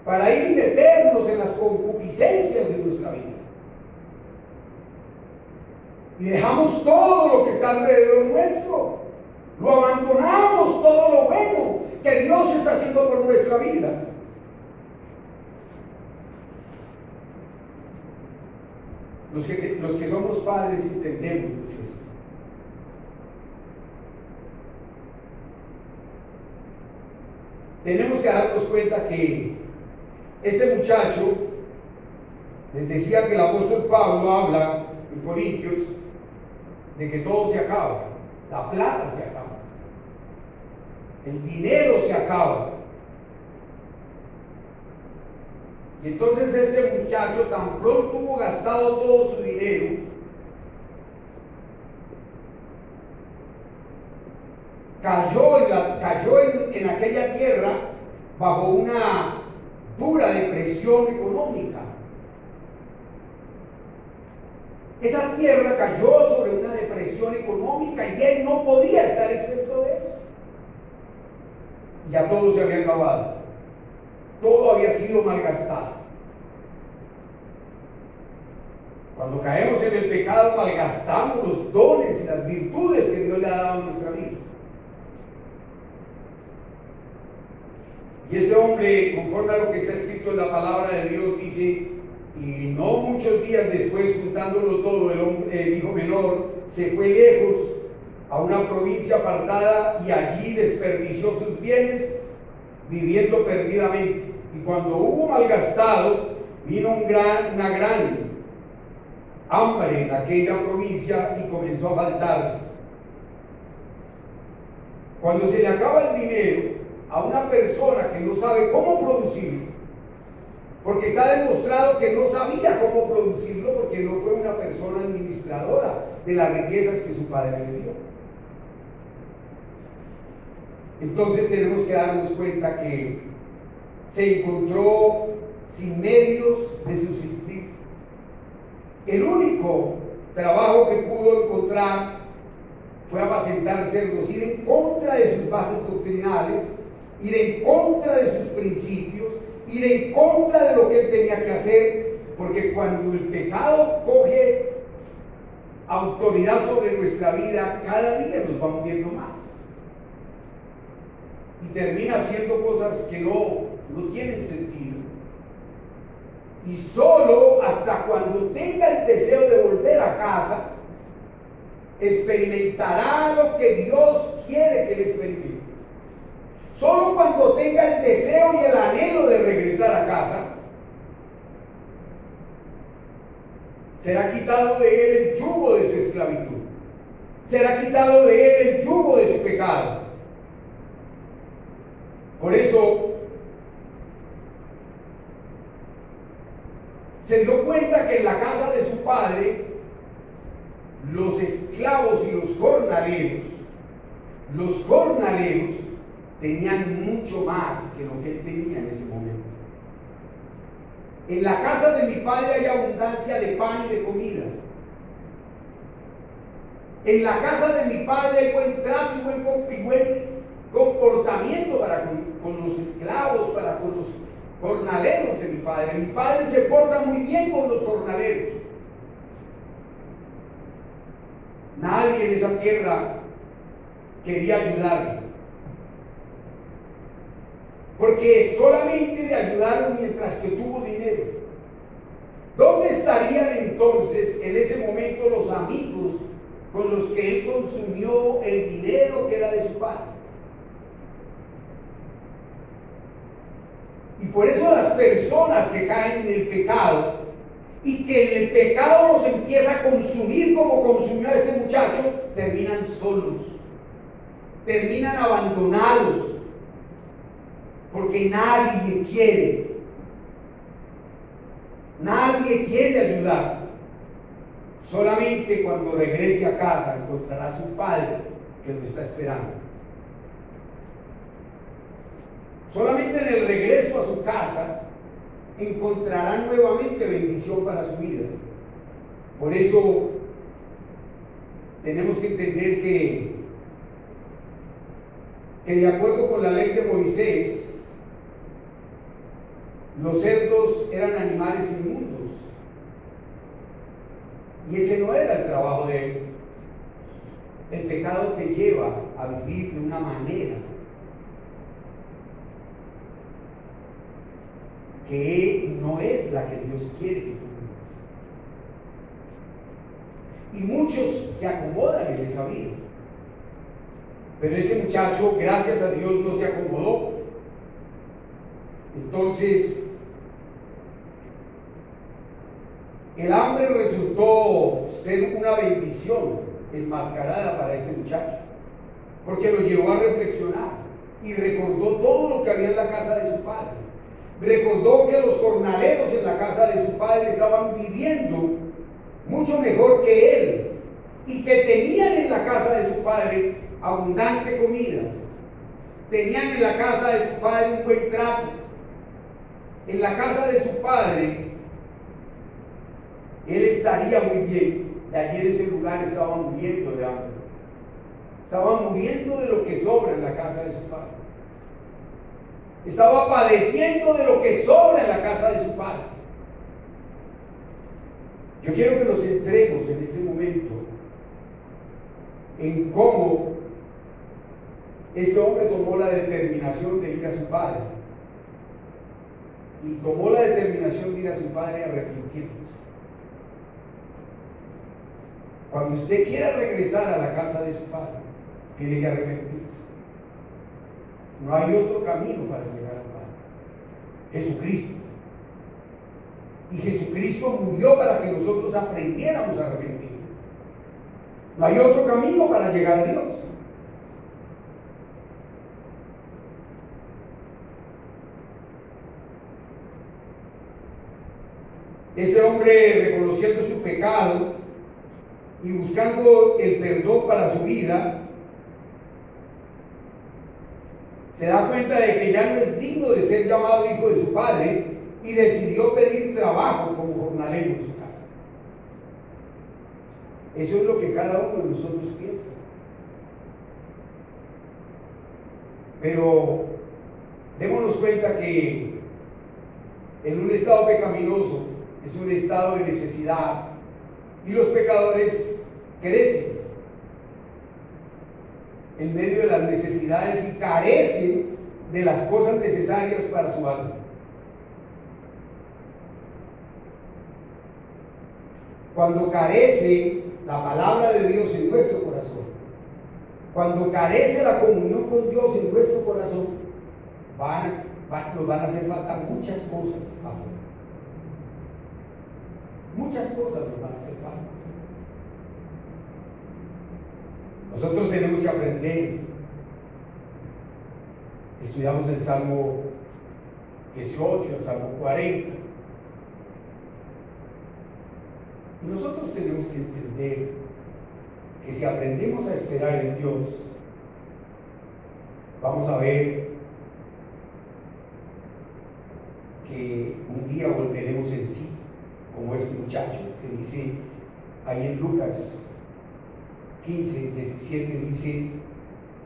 para ir y meternos en las concupiscencias de nuestra vida. Y dejamos todo lo que está alrededor nuestro, lo abandonamos, todo lo bueno que Dios está haciendo por nuestra vida. Los que somos padres entendemos mucho esto. Tenemos que darnos cuenta que este muchacho, les decía que el apóstol Pablo habla en Corintios de que todo se acaba, la plata se acaba, el dinero se acaba. Y entonces este muchacho tan pronto hubo gastado todo su dinero, cayó en aquella tierra bajo una dura depresión económica. Esa tierra cayó sobre una depresión económica y él no podía estar exento de eso. Ya todo se había acabado, todo había sido malgastado. Cuando caemos en el pecado, malgastamos los dones y las virtudes que Dios le ha dado a nuestra vida. Y este hombre, conforme a lo que está escrito en la palabra de Dios, dice: y no muchos días después, juntándolo todo, el hijo menor se fue lejos a una provincia apartada y allí desperdició sus bienes viviendo perdidamente. Y cuando hubo malgastado, vino una gran hambre en aquella provincia y comenzó a faltar. Cuando se le acaba el dinero a una persona que no sabe cómo producirlo, porque está demostrado que no sabía cómo producirlo, porque no fue una persona administradora de las riquezas que su padre le dio. Entonces tenemos que darnos cuenta que se encontró sin medios de subsistir. El único trabajo que pudo encontrar fue apacentar cerdos, ir en contra de sus bases doctrinales, ir en contra de sus principios, ir en contra de lo que él tenía que hacer, porque cuando el pecado coge autoridad sobre nuestra vida, cada día nos vamos viendo más. Y termina haciendo cosas que no tienen sentido. Y solo hasta cuando tenga el deseo de volver a casa, experimentará lo que Dios quiere que él experimente. Solo cuando tenga el deseo y el anhelo de regresar a casa, será quitado de él el yugo de su esclavitud. Será quitado de él el yugo de su pecado. Por eso se dio cuenta que en la casa de su padre los esclavos y los jornaleros tenían mucho más que lo que él tenía en ese momento. En la casa de mi padre hay abundancia de pan y de comida. En la casa de mi padre hay buen trato y buen comportamiento para con los esclavos, para con los jornaleros de mi padre. Mi padre se porta muy bien con los jornaleros. Nadie en esa tierra quería ayudarle, porque solamente le ayudaron mientras que tuvo dinero. ¿Dónde estarían entonces en ese momento los amigos con los que él consumió el dinero que era de su padre? Y por eso las personas que caen en el pecado y que el pecado los empieza a consumir como consumió a este muchacho, terminan solos, terminan abandonados, porque nadie quiere ayudar. Solamente cuando regrese a casa encontrará a su padre que lo está esperando. Solamente en el regreso a su casa encontrará nuevamente bendición para su vida. Por eso tenemos que entender que de acuerdo con la ley de Moisés, los cerdos eran animales inmundos, y ese no era el trabajo de él. El pecado te lleva a vivir de una manera que no es la que Dios quiere que tú vivas. Y muchos se acomodan en esa vida. Pero este muchacho, gracias a Dios, no se acomodó. Entonces, el hambre resultó ser una bendición enmascarada para este muchacho, porque lo llevó a reflexionar y recordó todo lo que había en la casa de su padre. Recordó que los jornaleros en la casa de su padre estaban viviendo mucho mejor que él y que tenían en la casa de su padre abundante comida, tenían en la casa de su padre un buen trato. En la casa de su padre él estaría muy bien. De allí en ese lugar estaban muriendo de hambre, estaban muriendo de lo que sobra en la casa de su padre, estaba padeciendo de lo que sobra en la casa de su padre. Yo quiero que nos centremos en este momento en cómo este hombre tomó la determinación de ir a su padre, y tomó la determinación de ir a su padre a arrepentirse. Cuando usted quiera regresar a la casa de su padre, tiene que arrepentirse. No hay otro camino para llegar al Padre. Jesucristo. Y Jesucristo murió para que nosotros aprendiéramos a arrepentir. No hay otro camino para llegar a Dios. Este hombre, reconociendo su pecado y buscando el perdón para su vida, se da cuenta de que ya no es digno de ser llamado hijo de su padre y decidió pedir trabajo como jornalero en su casa. Eso es lo que cada uno de nosotros piensa. Pero démonos cuenta que en un estado pecaminoso es un estado de necesidad y los pecadores crecen en medio de las necesidades y carecen de las cosas necesarias para su alma. Cuando carece la palabra de Dios en nuestro corazón, cuando carece la comunión con Dios en nuestro corazón, nos van a hacer falta muchas cosas afuera. Muchas cosas nos van a hacer falta. Nosotros tenemos que aprender. Estudiamos el Salmo 18, el Salmo 40. Y nosotros tenemos que entender que si aprendemos a esperar en Dios, vamos a ver que un día volveremos en sí, como este muchacho que dice ahí en Lucas 15, 17, dice: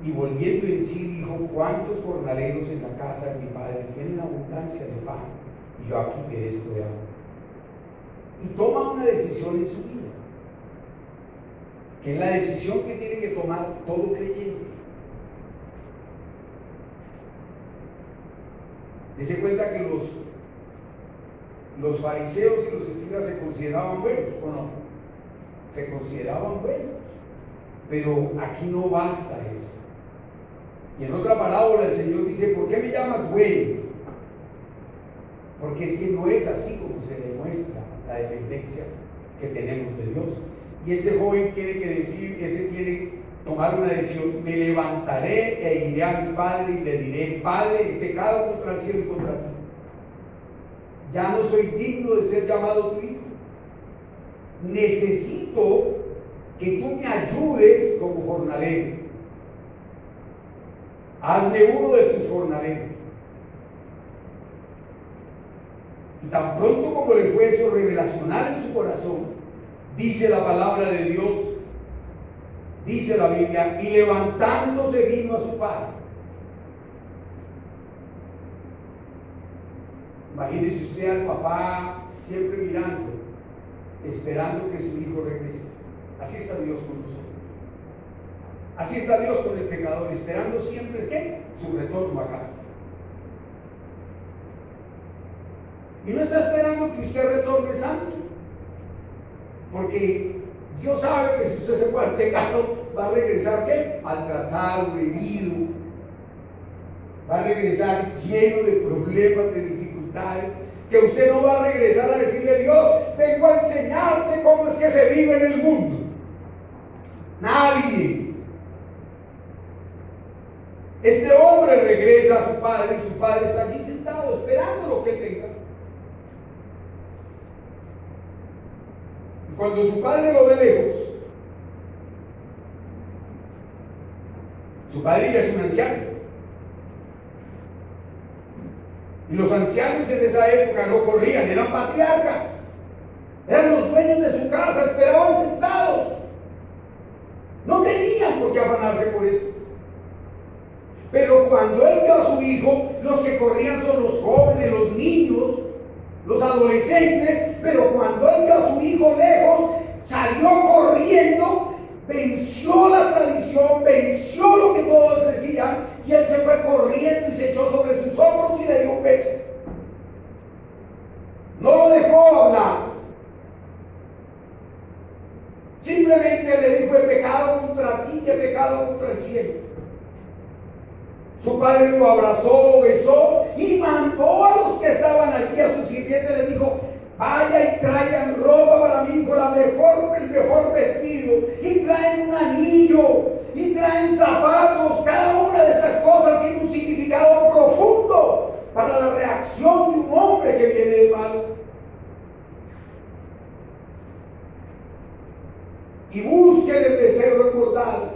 y volviendo en sí dijo, ¿cuántos jornaleros en la casa de mi padre tienen abundancia de pan y yo aquí perezco de hambre? Y toma una decisión en su vida, que es la decisión que tiene que tomar todo creyente. Dese cuenta que los fariseos y los escribas se consideraban buenos, ¿o no? Se consideraban buenos, pero aquí no basta eso. Y en otra parábola el Señor dice: ¿por qué me llamas bueno? Porque es que no es así como se demuestra la dependencia que tenemos de Dios. Y este joven tiene que decir, quiere tomar una decisión: me levantaré e iré a mi padre y le diré: Padre, he pecado contra el cielo y contra ti. Ya no soy digno de ser llamado tu hijo. Necesito que tú me ayudes como jornalero. Hazme uno de tus jornaleros. Y tan pronto como le fue eso revelacional en su corazón, dice la palabra de Dios, dice la Biblia, y levantándose vino a su padre. Imagínese usted al papá siempre mirando, esperando que su hijo regrese. Así está Dios con nosotros. Así está Dios con el pecador, esperando siempre ¿qué? Su retorno a casa. Y no está esperando que usted retorne santo, porque Dios sabe que si usted se fue al pecado, va a regresar ¿qué? Maltratado, herido, va a regresar lleno de problemas, de dificultades, que usted no va a regresar a decirle: Dios, vengo a enseñarte cómo es que se vive en el mundo. Nadie. Este hombre regresa a su padre y su padre está allí sentado esperando lo que él tenga. Y cuando su padre lo ve lejos, su padre ya es un anciano. Y los ancianos en esa época no corrían, eran patriarcas, eran los dueños de su casa, esperaban sentados. No tenían por qué afanarse por eso. Pero cuando él vio a su hijo, los que corrían son los jóvenes, los niños, los adolescentes, pero cuando él vio a su hijo lejos, salió corriendo, venció la tradición, venció lo que todos decían, y él se fue corriendo y se echó sobre sus hombros y le dio un beso. No lo dejó hablar. Simplemente le dijo: he pecado contra ti y he pecado contra el cielo. Su padre lo abrazó, lo besó y mandó a los que estaban allí, a sus sirvientes, les dijo: vaya y traigan ropa para mi hijo, el mejor vestido, y traen un anillo, y traen zapatos. Cada una de estas cosas tiene un significado profundo para la reacción de un hombre que viene de mal. Y busquen el becerro engordado.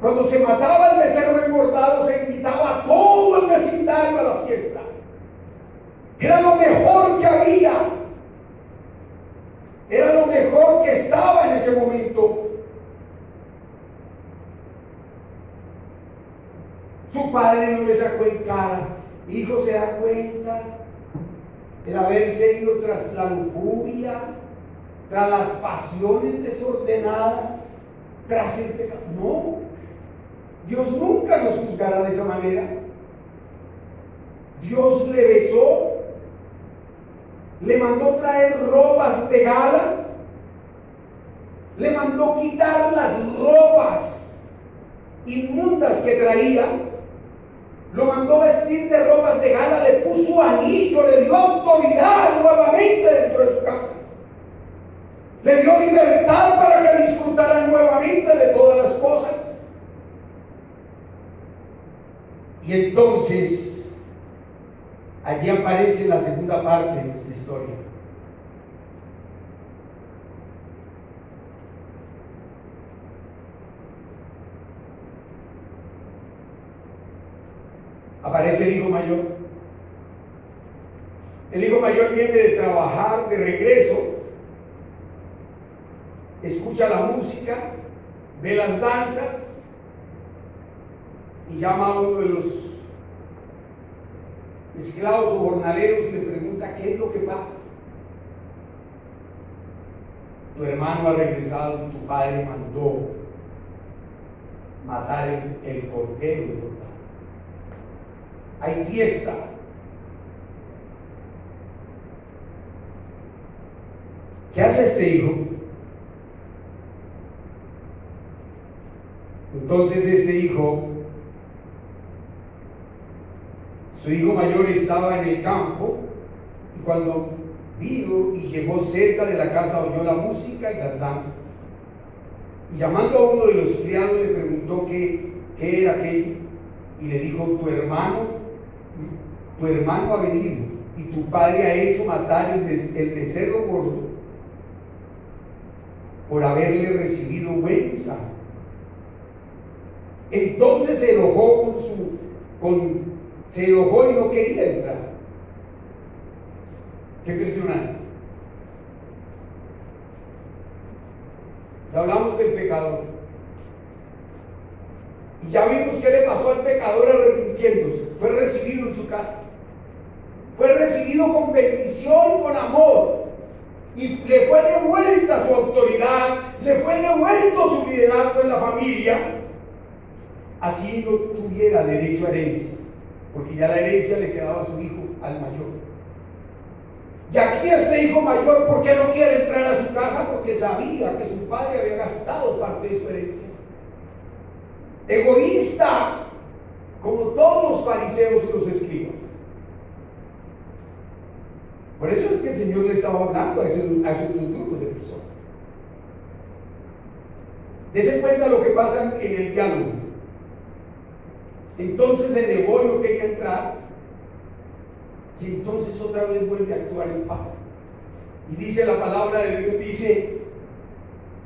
Cuando se mataba el becerro engordado, se invitaba a todo el vecindario a la fiesta. Era lo mejor que había. Era lo mejor que estaba en ese momento. Su padre no le sacó en cara. Hijo, ¿se da cuenta? El haberse ido tras la lujuria, tras las pasiones desordenadas, tras el pecado. No, Dios nunca nos juzgará de esa manera. Dios le besó, le mandó traer ropas de gala, le mandó quitar las ropas inmundas que traía, lo mandó vestir de ropas de gala, le puso anillo, le dio autoridad nuevamente dentro de su casa, le dio libertad para que disfrutara nuevamente de todas las cosas. Y entonces allí aparece la segunda parte de nuestra historia. Aparece el hijo mayor. El hijo mayor viene de trabajar de regreso, escucha la música, ve las danzas y llama a uno de los esclavos o jornaleros y le pregunta: ¿qué es lo que pasa? Tu hermano ha regresado y tu padre mandó matar el cordero de Jordán. Hay fiesta. ¿Qué hace este hijo? Entonces este hijo, su hijo mayor estaba en el campo, y cuando vino y llegó cerca de la casa oyó la música y las danzas, y llamando a uno de los criados le preguntó qué era aquello, y le dijo: tu hermano ha venido y tu padre ha hecho matar el becerro gordo por haberle recibido buen mensaje. Entonces se enojó se enojó y no quería entrar. Qué impresionante. Ya hablamos del pecador y ya vimos qué le pasó al pecador arrepintiéndose. Fue recibido en su casa, fue recibido con bendición y con amor, y le fue devuelta su autoridad, le fue devuelto su liderazgo en la familia. Así no tuviera derecho a herencia, porque ya la herencia le quedaba a su hijo, al mayor. Y aquí este hijo mayor, ¿por qué no quiere entrar a su casa? Porque sabía que su padre había gastado parte de su herencia. Egoísta, como todos los fariseos y los escribas. Por eso es que el Señor le estaba hablando a esos dos grupos de personas. Dese cuenta lo que pasa en el diálogo. Entonces se negó y no quería entrar, y entonces otra vez vuelve a actuar el padre. Y dice la palabra de Dios, dice: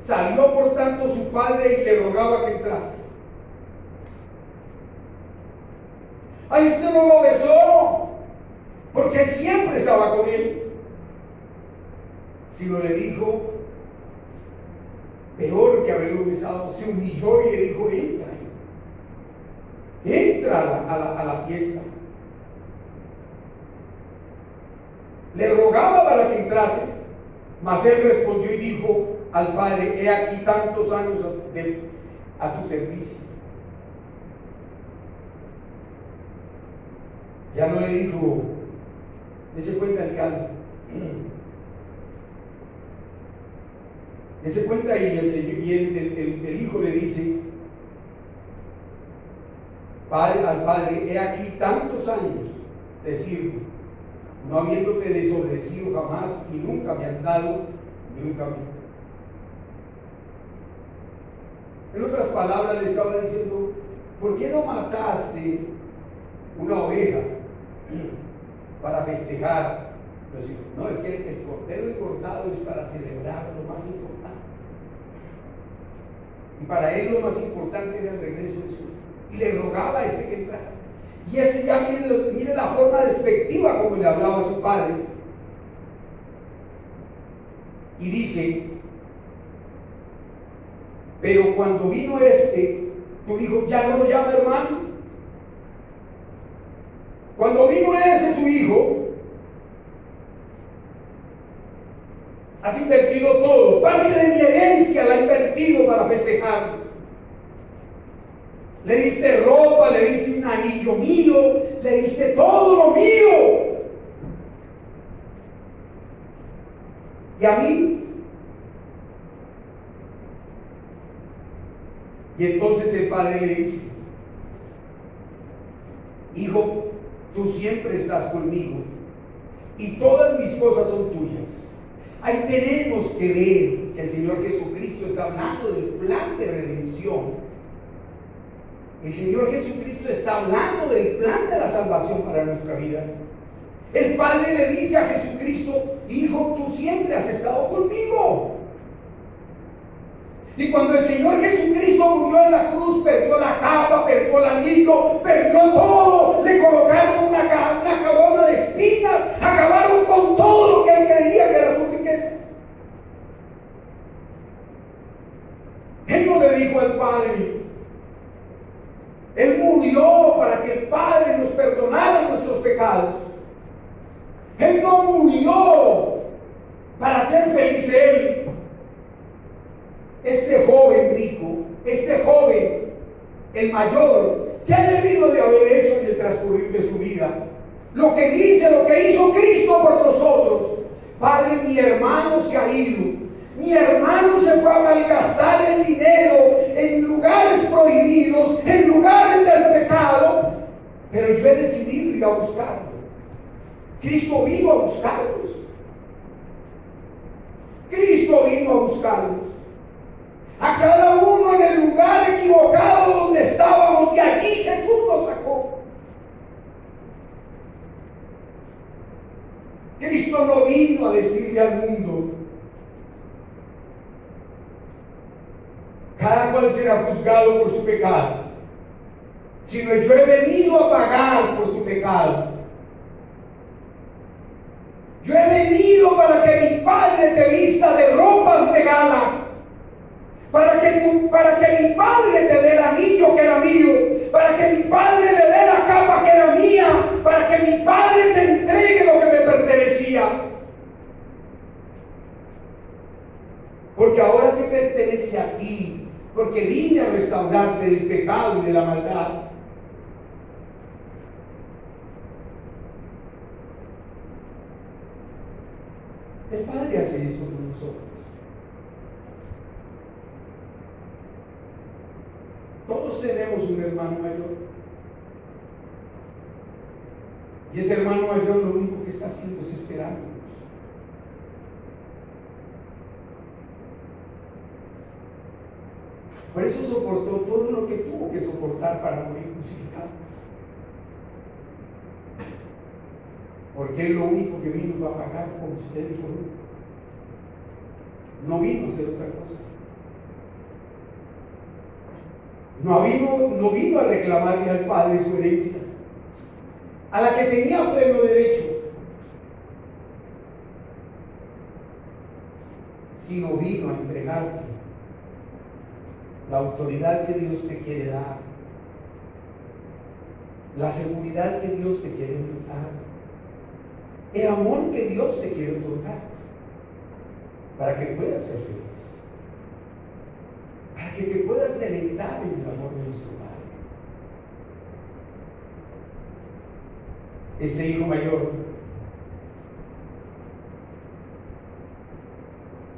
salió por tanto su padre y le rogaba que entrase. Ay, usted no lo besó, porque él siempre estaba con él, sino le dijo, peor que haberlo besado, se humilló y le dijo: entra a la fiesta. Le rogaba para que entrase, mas él respondió y dijo al padre: he aquí tantos años a tu servicio. Ya no le dijo, dése cuenta el diálogo. Dése cuenta, y el hijo le dice al padre: he aquí tantos años de sirvo, no habiéndote desobedecido jamás, y nunca me has dado ni un camino. En otras palabras, le estaba diciendo: ¿por qué no mataste una oveja para festejar? No, es que el cordero engordado es para celebrar lo más importante, y para él lo más importante era el regreso de su hijo. Y le rogaba a este que entrara. Y este ya mire la forma despectiva como le hablaba a su padre. Y dice, pero cuando vino tu hijo, ya no lo llama hermano. Cuando vino ese su hijo, has invertido todo, parte de mi herencia la he invertido para festejar. Le diste ropa, le diste un anillo mío, le diste todo lo mío. Y a mí. Y entonces el padre le dice, hijo, tú siempre estás conmigo y todas mis cosas son tuyas. Ahí tenemos que ver que el Señor Jesucristo está hablando del plan de redención. El Señor Jesucristo está hablando del plan de la salvación para nuestra vida. El Padre le dice a Jesucristo, hijo, tú siempre has estado conmigo. Y cuando el Señor Jesucristo murió en la cruz, perdió la capa, perdió el anillo, perdió todo, le colocaron una corona de espinas, acabaron con todo lo que él creía que era su riqueza. Él no le dijo al Padre, Él murió para que el Padre nos perdonara nuestros pecados. Él no murió para hacer feliz Él. Este joven rico, este joven, el mayor, ¿qué ha debido de haber hecho en el transcurrir de su vida? Lo que dice, lo que hizo Cristo por nosotros. Padre, mi hermano se ha ido. Mi hermano se fue a malgastar el dinero en lugares prohibidos, en lugares del pecado, pero yo he decidido ir a buscarlo. Cristo vino a buscarlos. Cristo vino a buscarlos. A cada uno en el lugar equivocado donde estábamos, de allí Jesús nos sacó. Cristo no vino a decirle al mundo, cada cual será juzgado por su pecado, sino yo he venido a pagar por tu pecado. Yo he venido para que mi Padre te vista de ropas de gala, para que mi Padre te dé el anillo que era mío, para que mi Padre le dé la capa que era mía, para que mi Padre te entregue lo que me pertenecía. Porque ahora te pertenece a ti, porque vine a restaurarte del pecado y de la maldad. El Padre hace eso con nosotros. Todos tenemos un hermano mayor. Y ese hermano mayor lo único que está haciendo es esperándonos. Por eso soportó todo lo que tuvo que soportar para morir crucificado. Porque Él lo único que vino fue a pagar por usted y por mí. No vino a hacer otra cosa. No vino a reclamarle al Padre su herencia, a la que tenía pleno derecho, sino vino a entregarte la autoridad que Dios te quiere dar, la seguridad que Dios te quiere dar, el amor que Dios te quiere otorgar, para que puedas ser feliz, para que te puedas deleitar en el amor de nuestro Padre. Este hijo mayor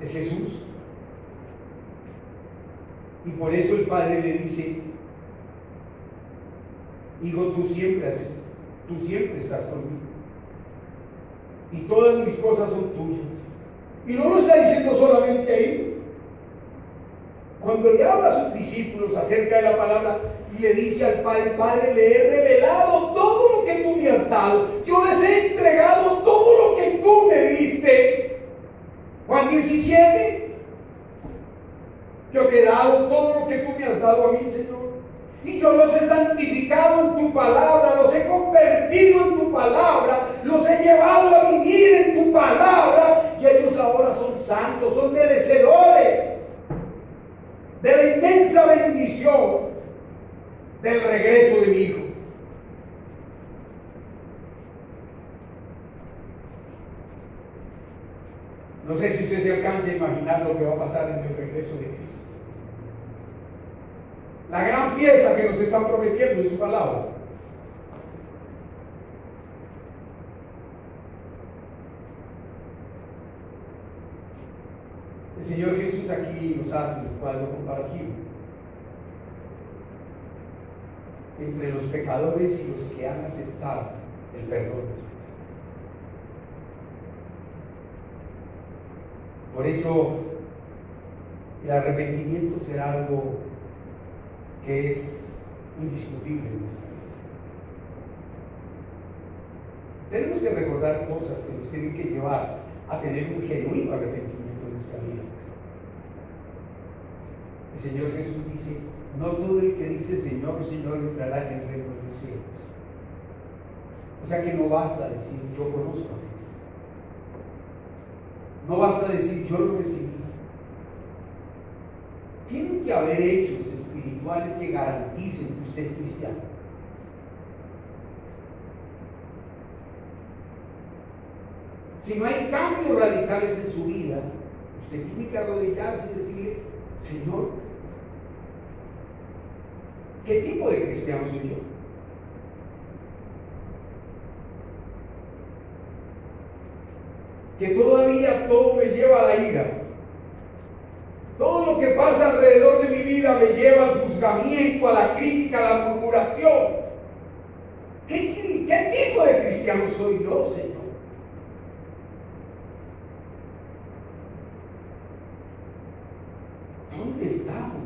es Jesús. Y por eso el Padre le dice, hijo, tú siempre estás conmigo. Y todas mis cosas son tuyas. Y no lo está diciendo solamente ahí. Cuando le habla a sus discípulos acerca de la palabra y le dice al Padre, Padre, le he revelado todo lo que tú me has dado. Yo les he entregado todo lo que tú me diste. Juan 17. Yo te he dado todo lo que tú me has dado a mí, Señor. Y yo los he santificado en tu palabra, los he convertido en tu palabra, los he llevado a vivir en tu palabra. y ellos ahora son santos, son merecedores de la inmensa bendición del regreso de mi hijo. No sé si usted se alcanza a imaginar lo que va a pasar en el regreso de Cristo. La gran fiesta que nos están prometiendo en su palabra. El Señor Jesús aquí nos hace un cuadro comparativo entre los pecadores y los que han aceptado el perdón. Por eso el arrepentimiento será algo que es indiscutible en nuestra vida. Tenemos que recordar cosas que nos tienen que llevar a tener un genuino arrepentimiento en nuestra vida. El Señor Jesús dice: no todo el que dice Señor, Señor entrará en el reino de los cielos. O sea que no basta decir yo conozco a Cristo. No basta decir yo lo recibí. Tienen que haber hechos espirituales que garanticen que usted es cristiano. Si no hay cambios radicales en su vida, usted tiene que arrodillarse y decirle: Señor, ¿qué tipo de cristiano soy yo? Que todavía todo me lleva a la ira. Todo lo que pasa alrededor de mi vida me lleva al juzgamiento, a la crítica, a la murmuración. ¿Qué tipo de cristiano soy yo, Señor? ¿Dónde estamos?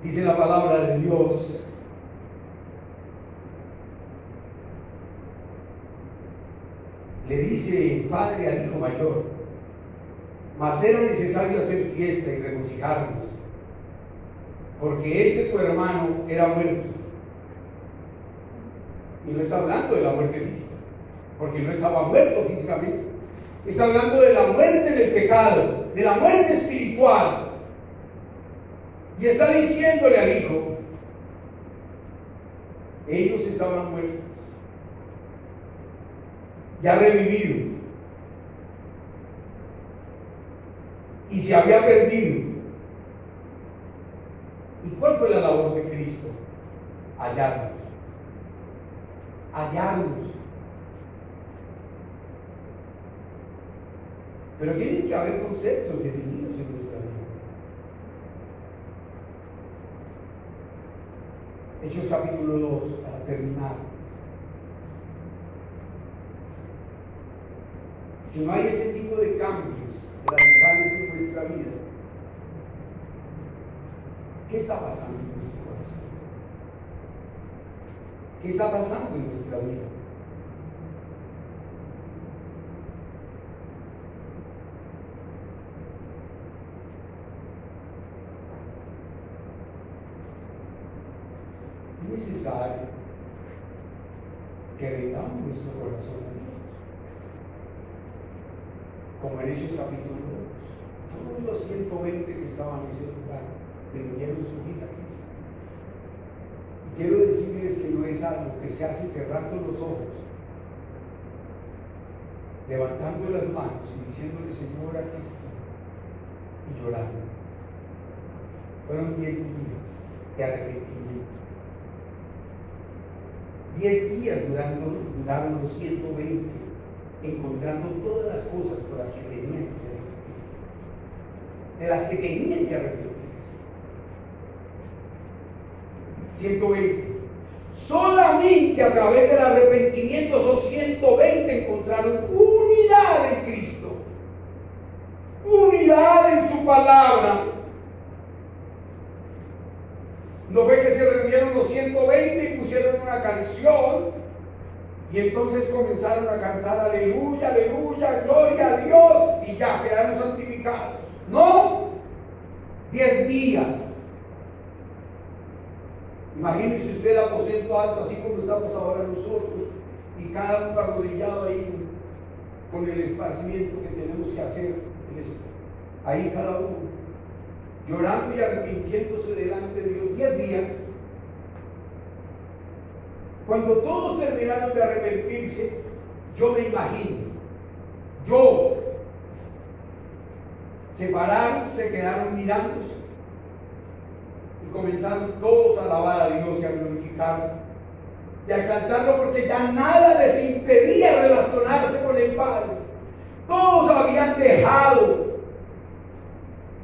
Dice la palabra de Dios: le dice padre al hijo mayor, mas era necesario hacer fiesta y regocijarnos, porque tu hermano era muerto. Y no está hablando de la muerte física, porque no estaba muerto físicamente. Está hablando de la muerte del pecado, de la muerte espiritual. Y está diciéndole al hijo: ellos estaban muertos, ya revivido, y se había perdido. ¿Y cuál fue la labor de Cristo? Hallarnos. Hallarnos. Pero tienen que haber conceptos definidos en nuestra vida. Hechos capítulo 2, para terminar. Si no hay ese tipo de cambios radicales en nuestra vida, ¿qué está pasando en nuestro corazón? ¿Qué está pasando en nuestra vida? Es necesario que rendamos nuestro corazón a Dios. Como en Hechos capítulo 2, todos los 120 que estaban en ese lugar rindieron su vida a Cristo. Y quiero decirles que no es algo que se hace cerrando los ojos, levantando las manos y diciéndole Señor a Cristo y llorando. Fueron 10 días de arrepentimiento. 10 días duraron los 120, encontrando todas las cosas por las que tenían que ser arrepentidos, de las que tenían que arrepentirse. 120. Solamente a través del arrepentimiento esos 120 encontraron unidad en Cristo, unidad en su palabra. No fue que se reunieron los 120 y pusieron una canción y entonces comenzaron a cantar aleluya, aleluya, gloria a Dios y ya quedaron santificados. No, 10 días Imagínese usted el aposento alto, así como estamos ahora nosotros, y cada uno arrodillado ahí con el esparcimiento que tenemos que hacer, ahí cada uno, llorando y arrepintiéndose delante de Dios 10 días. Cuando todos terminaron de arrepentirse, yo me imagino, se pararon, se quedaron mirándose y comenzaron todos a alabar a Dios y a glorificarlo y a exaltarlo, porque ya nada les impedía relacionarse con el Padre. Todos habían dejado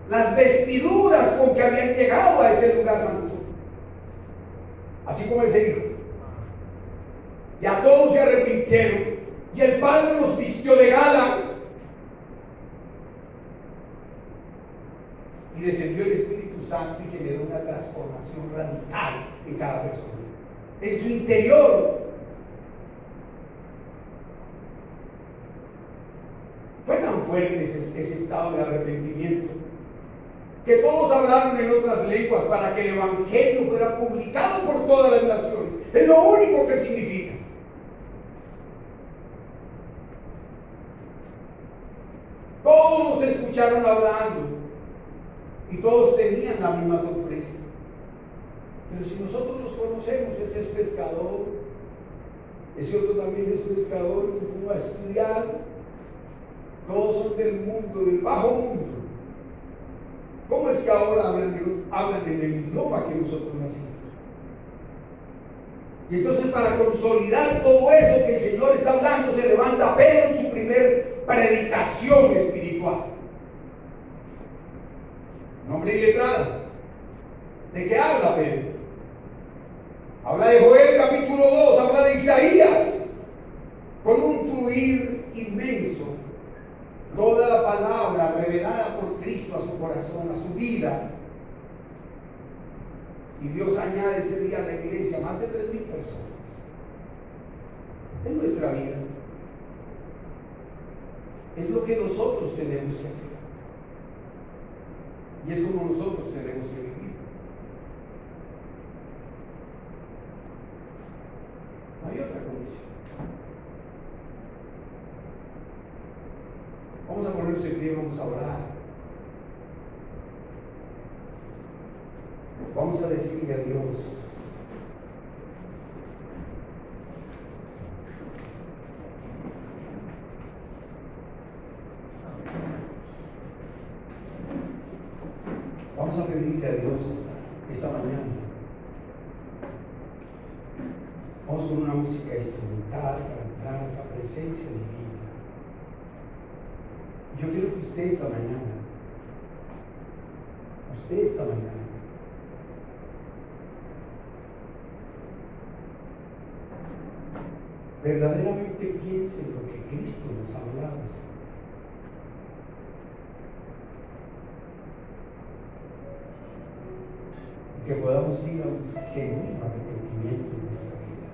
las vestiduras con que habían llegado a ese lugar santo, así como ese hijo. Ya todos se arrepintieron y el Padre los vistió de gala y descendió el Espíritu Santo y generó una transformación radical en cada persona, en su interior. Fue tan fuerte ese estado de arrepentimiento que todos hablaron en otras lenguas para que el Evangelio fuera publicado por todas las naciones. Es lo único que significa. Todos nos escucharon hablando y todos tenían la misma sorpresa. Pero si nosotros los conocemos, ese es pescador, ese otro también es pescador, ninguno ha estudiado, todos son del mundo, del bajo mundo. ¿Cómo es que ahora hablan en el idioma que nosotros nacimos? Y entonces, para consolidar todo eso que el Señor está hablando, se levanta Pedro en su primer predicación espiritual. Nombre iletrado. ¿De qué habla Pedro? Habla de Joel capítulo 2, habla de Isaías, con un fluir inmenso. Toda la palabra revelada por Cristo a su corazón, a su vida. Y Dios añade ese día a la iglesia más de 3,000 personas. Es nuestra vida. Es lo que nosotros tenemos que hacer. Y es como nosotros tenemos que vivir. No hay otra condición. Vamos a ponernos en pie, vamos a orar. Vamos a decirle a Dios: vamos a pedirle a Dios esta mañana. Vamos con una música instrumental para entrar a esa presencia divina. Yo quiero que usted esta mañana, verdaderamente piense en lo que Cristo nos ha hablado. Que podamos ir a un genuino arrepentimiento en nuestra vida.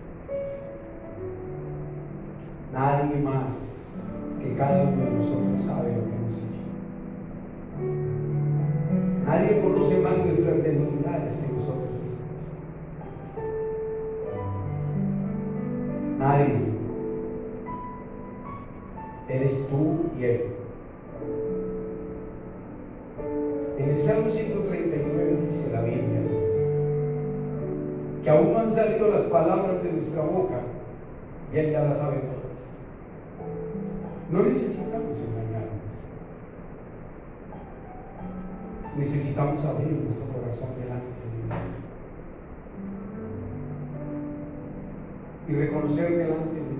Nadie más que cada uno de nosotros sabe lo que hemos hecho. Nadie conoce más nuestras debilidades que nosotros mismos. Nadie. Eres tú y Él. En el Salmo 139 dice la Biblia que aún no han salido las palabras de nuestra boca y Él ya las sabe todas. No necesitamos engañarnos. Necesitamos abrir nuestro corazón delante de Dios y reconocer delante de Dios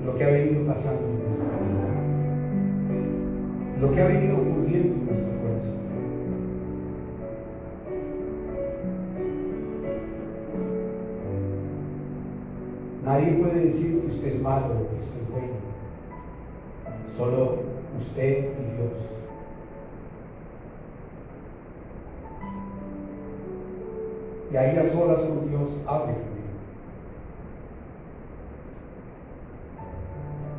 lo que ha venido pasando en nuestra vida, lo que ha venido ocurriendo en nuestro corazón. Nadie puede decir que usted es malo o que usted es bueno. Solo usted y Dios. Y ahí a solas con Dios, hable conmigo.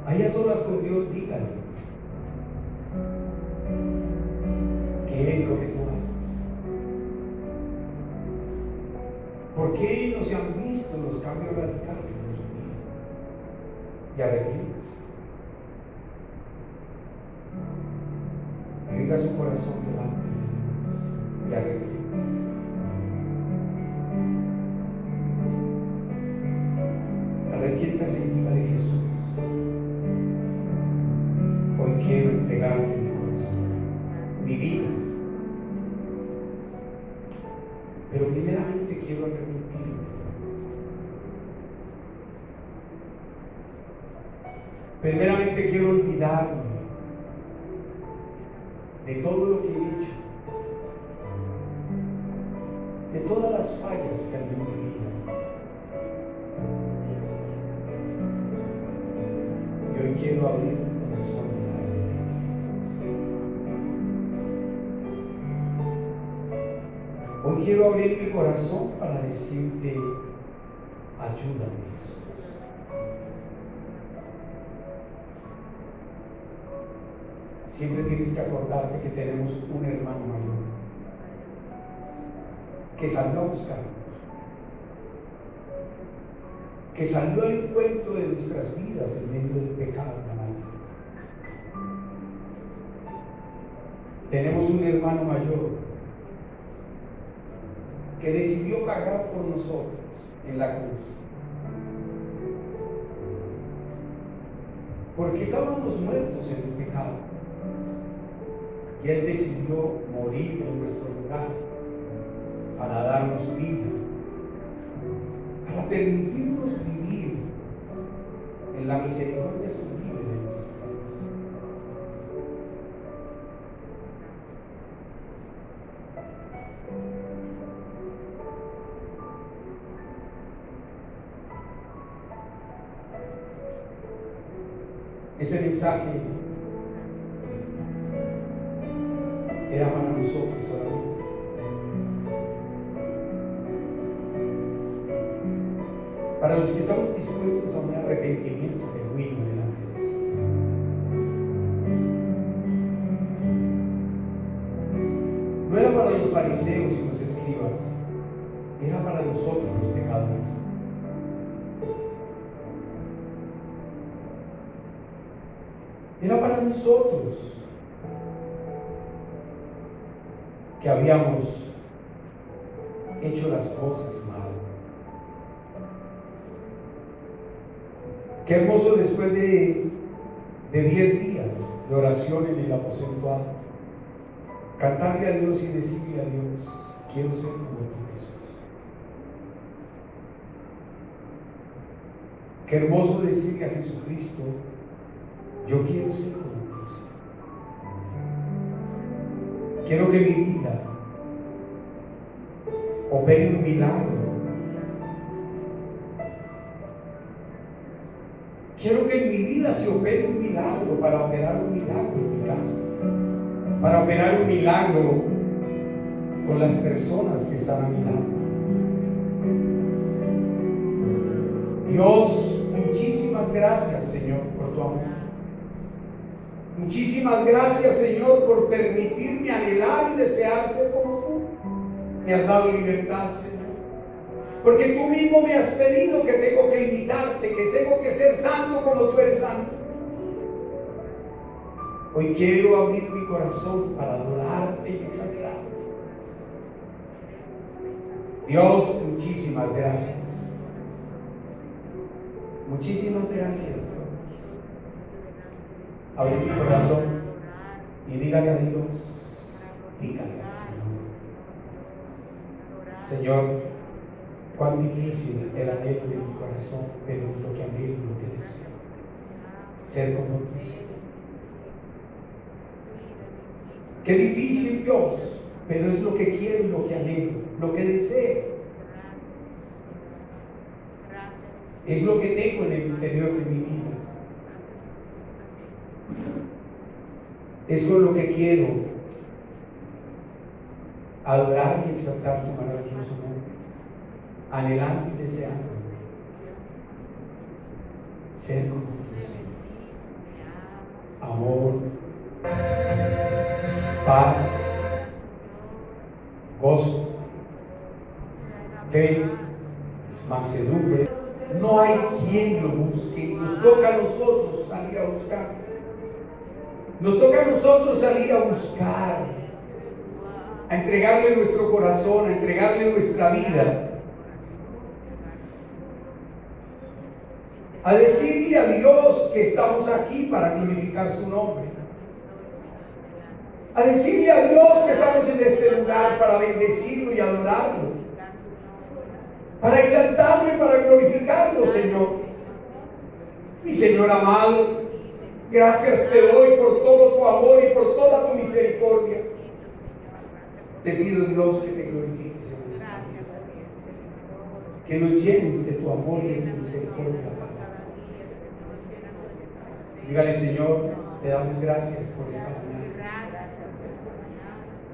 Ahí a solas con Dios, dígale. ¿Qué es lo que tú haces? qué no se han visto los cambios radicales de su vida? Y arrepiéntase. Rinda su corazón delante de Dios y arrepiéntase. Arrepiéntase y dígale: Jesús, hoy quiero entregarte mi corazón, mi vida. Pero primeramente quiero arrepentirme. Primeramente quiero olvidarme de todo lo que he hecho, de todas las fallas que hay en mi vida. Y hoy quiero abrir mi corazón delante de ti. Hoy quiero abrir mi corazón para decirte: ayúdame, Jesús. Siempre tienes que acordarte que tenemos un hermano mayor que salió a buscarnos, que salió al encuentro de nuestras vidas en medio del pecado, hermano. Tenemos un hermano mayor que decidió pagar por nosotros en la cruz, porque estábamos muertos en el pecado. Y Él decidió morir en nuestro lugar para darnos vida, para permitirnos vivir en la misericordia sublime de nuestro Dios. Ese mensaje era para nosotros solamente. Para los que estamos dispuestos a un arrepentimiento genuino delante de Dios. No era para los fariseos y los escribas, era para nosotros los pecadores. Era para nosotros que habíamos hecho las cosas mal. Qué hermoso después de 10 días de oración en el aposento alto, cantarle a Dios y decirle a Dios: quiero ser como tú, Jesús. Qué hermoso decirle a Jesucristo: yo quiero ser como tú, Señor. Quiero que mi vida opere un milagro. Quiero que en mi vida se opere un milagro, para operar un milagro en mi casa, para operar un milagro con las personas que están a mi lado. Dios, muchísimas gracias, Señor, por tu amor. Muchísimas gracias, Señor, por permitirme anhelar y desear ser como tú. Me has dado libertad, Señor, porque tú mismo me has pedido que tengo que imitarte, que tengo que ser santo como tú eres santo. Hoy quiero abrir mi corazón para adorarte y exaltarte. Dios, muchísimas gracias. Muchísimas gracias, Dios. Abre tu corazón y dígale a Dios, dígale al Señor: Señor, cuán difícil el anhelo de mi corazón, pero es lo que anhelo, lo que deseo, ser como tú, Señor. Qué difícil, Dios, pero es lo que quiero y lo que anhelo, lo que deseo. Es lo que tengo en el interior de mi vida. Es con lo que quiero adorar y exaltar tu maravilloso nombre, anhelando y deseando ser como tú, Señor. Amor, paz, gozo, fe, no hay quien lo busque. Nos toca a nosotros salir a buscar. Nos toca a nosotros salir a buscar, a entregarle nuestro corazón, a entregarle nuestra vida, a decirle a Dios que estamos aquí para glorificar su nombre, a decirle a Dios que estamos en este lugar para bendecirlo y adorarlo, para exaltarlo y para glorificarlo, Señor. Mi Señor amado, gracias te doy por todo tu amor y por toda tu misericordia. Te pido, Dios, que te glorifiques en nuestra vida, que nos llenes de tu amor y de tu misericordia, Padre. Dígale, Señor, te damos gracias por esta mañana.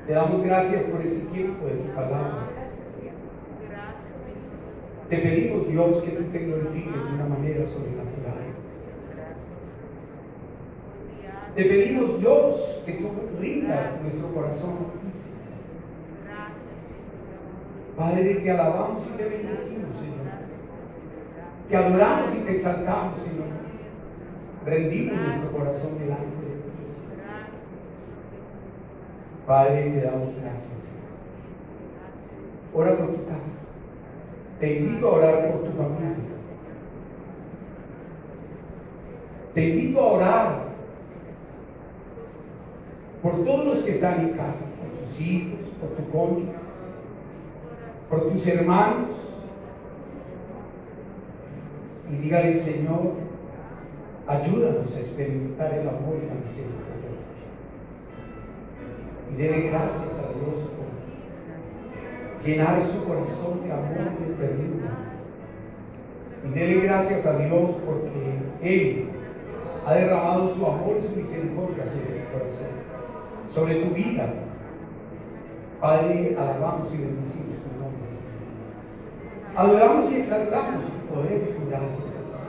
Te damos gracias por este tiempo de tu palabra. Te pedimos, Dios, que tú te glorifiques de una manera sobrenatural. Te pedimos, Dios, que tú rindas nuestro corazón a ti, Señor. Padre, te alabamos y te bendecimos, Señor. Te adoramos y te exaltamos, Señor. Rendimos nuestro corazón delante de ti, Señor. Padre, te damos gracias, Señor. Ora por tu casa. Te invito a orar por tu familia. Te invito a orar por todos los que están en casa, por tus hijos, por tu cónyuge, por tus hermanos. Y dígale, Señor, ayúdanos a experimentar el amor y la misericordia tuya. Y dele gracias a Dios por llenar su corazón de amor y de ternura. Y dele gracias a Dios porque Él ha derramado su amor y su misericordia sobre tu corazón, sobre tu vida. Padre, alabamos y bendecimos tu nombre, Señor. Adoramos y exaltamos tu poder y tu gracia, Señor.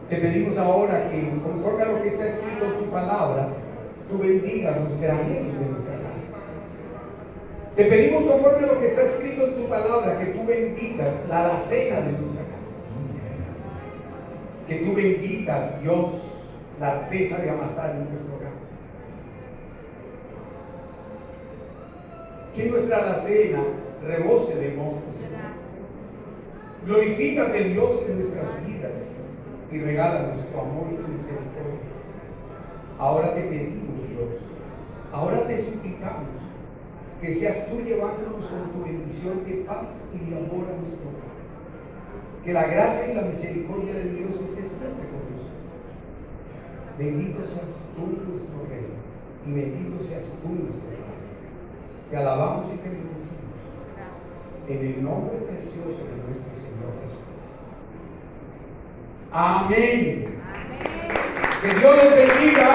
Te pedimos ahora que, conforme a lo que está escrito en tu palabra, tú bendigas los graneros de nuestra casa. Te pedimos, conforme a lo que está escrito en tu palabra, que tú bendigas la alacena de nuestra casa. Que tú bendigas, Dios, la arteza de amasar en nuestro hogar. Que nuestra alacena rebose de mosto, Señor. Glorifícate, Dios, en nuestras vidas y regálanos tu amor y tu misericordia. Ahora te pedimos, Dios, ahora te suplicamos que seas tú llevándonos con tu bendición de paz y de amor a nuestro hogar. Que la gracia y la misericordia de Dios esté siempre con nosotros. Bendito seas tú, nuestro Rey, y bendito seas tú, nuestro Padre. Te alabamos y te bendecimos en el nombre precioso de nuestro Señor Jesús. Amén. Que Dios les bendiga.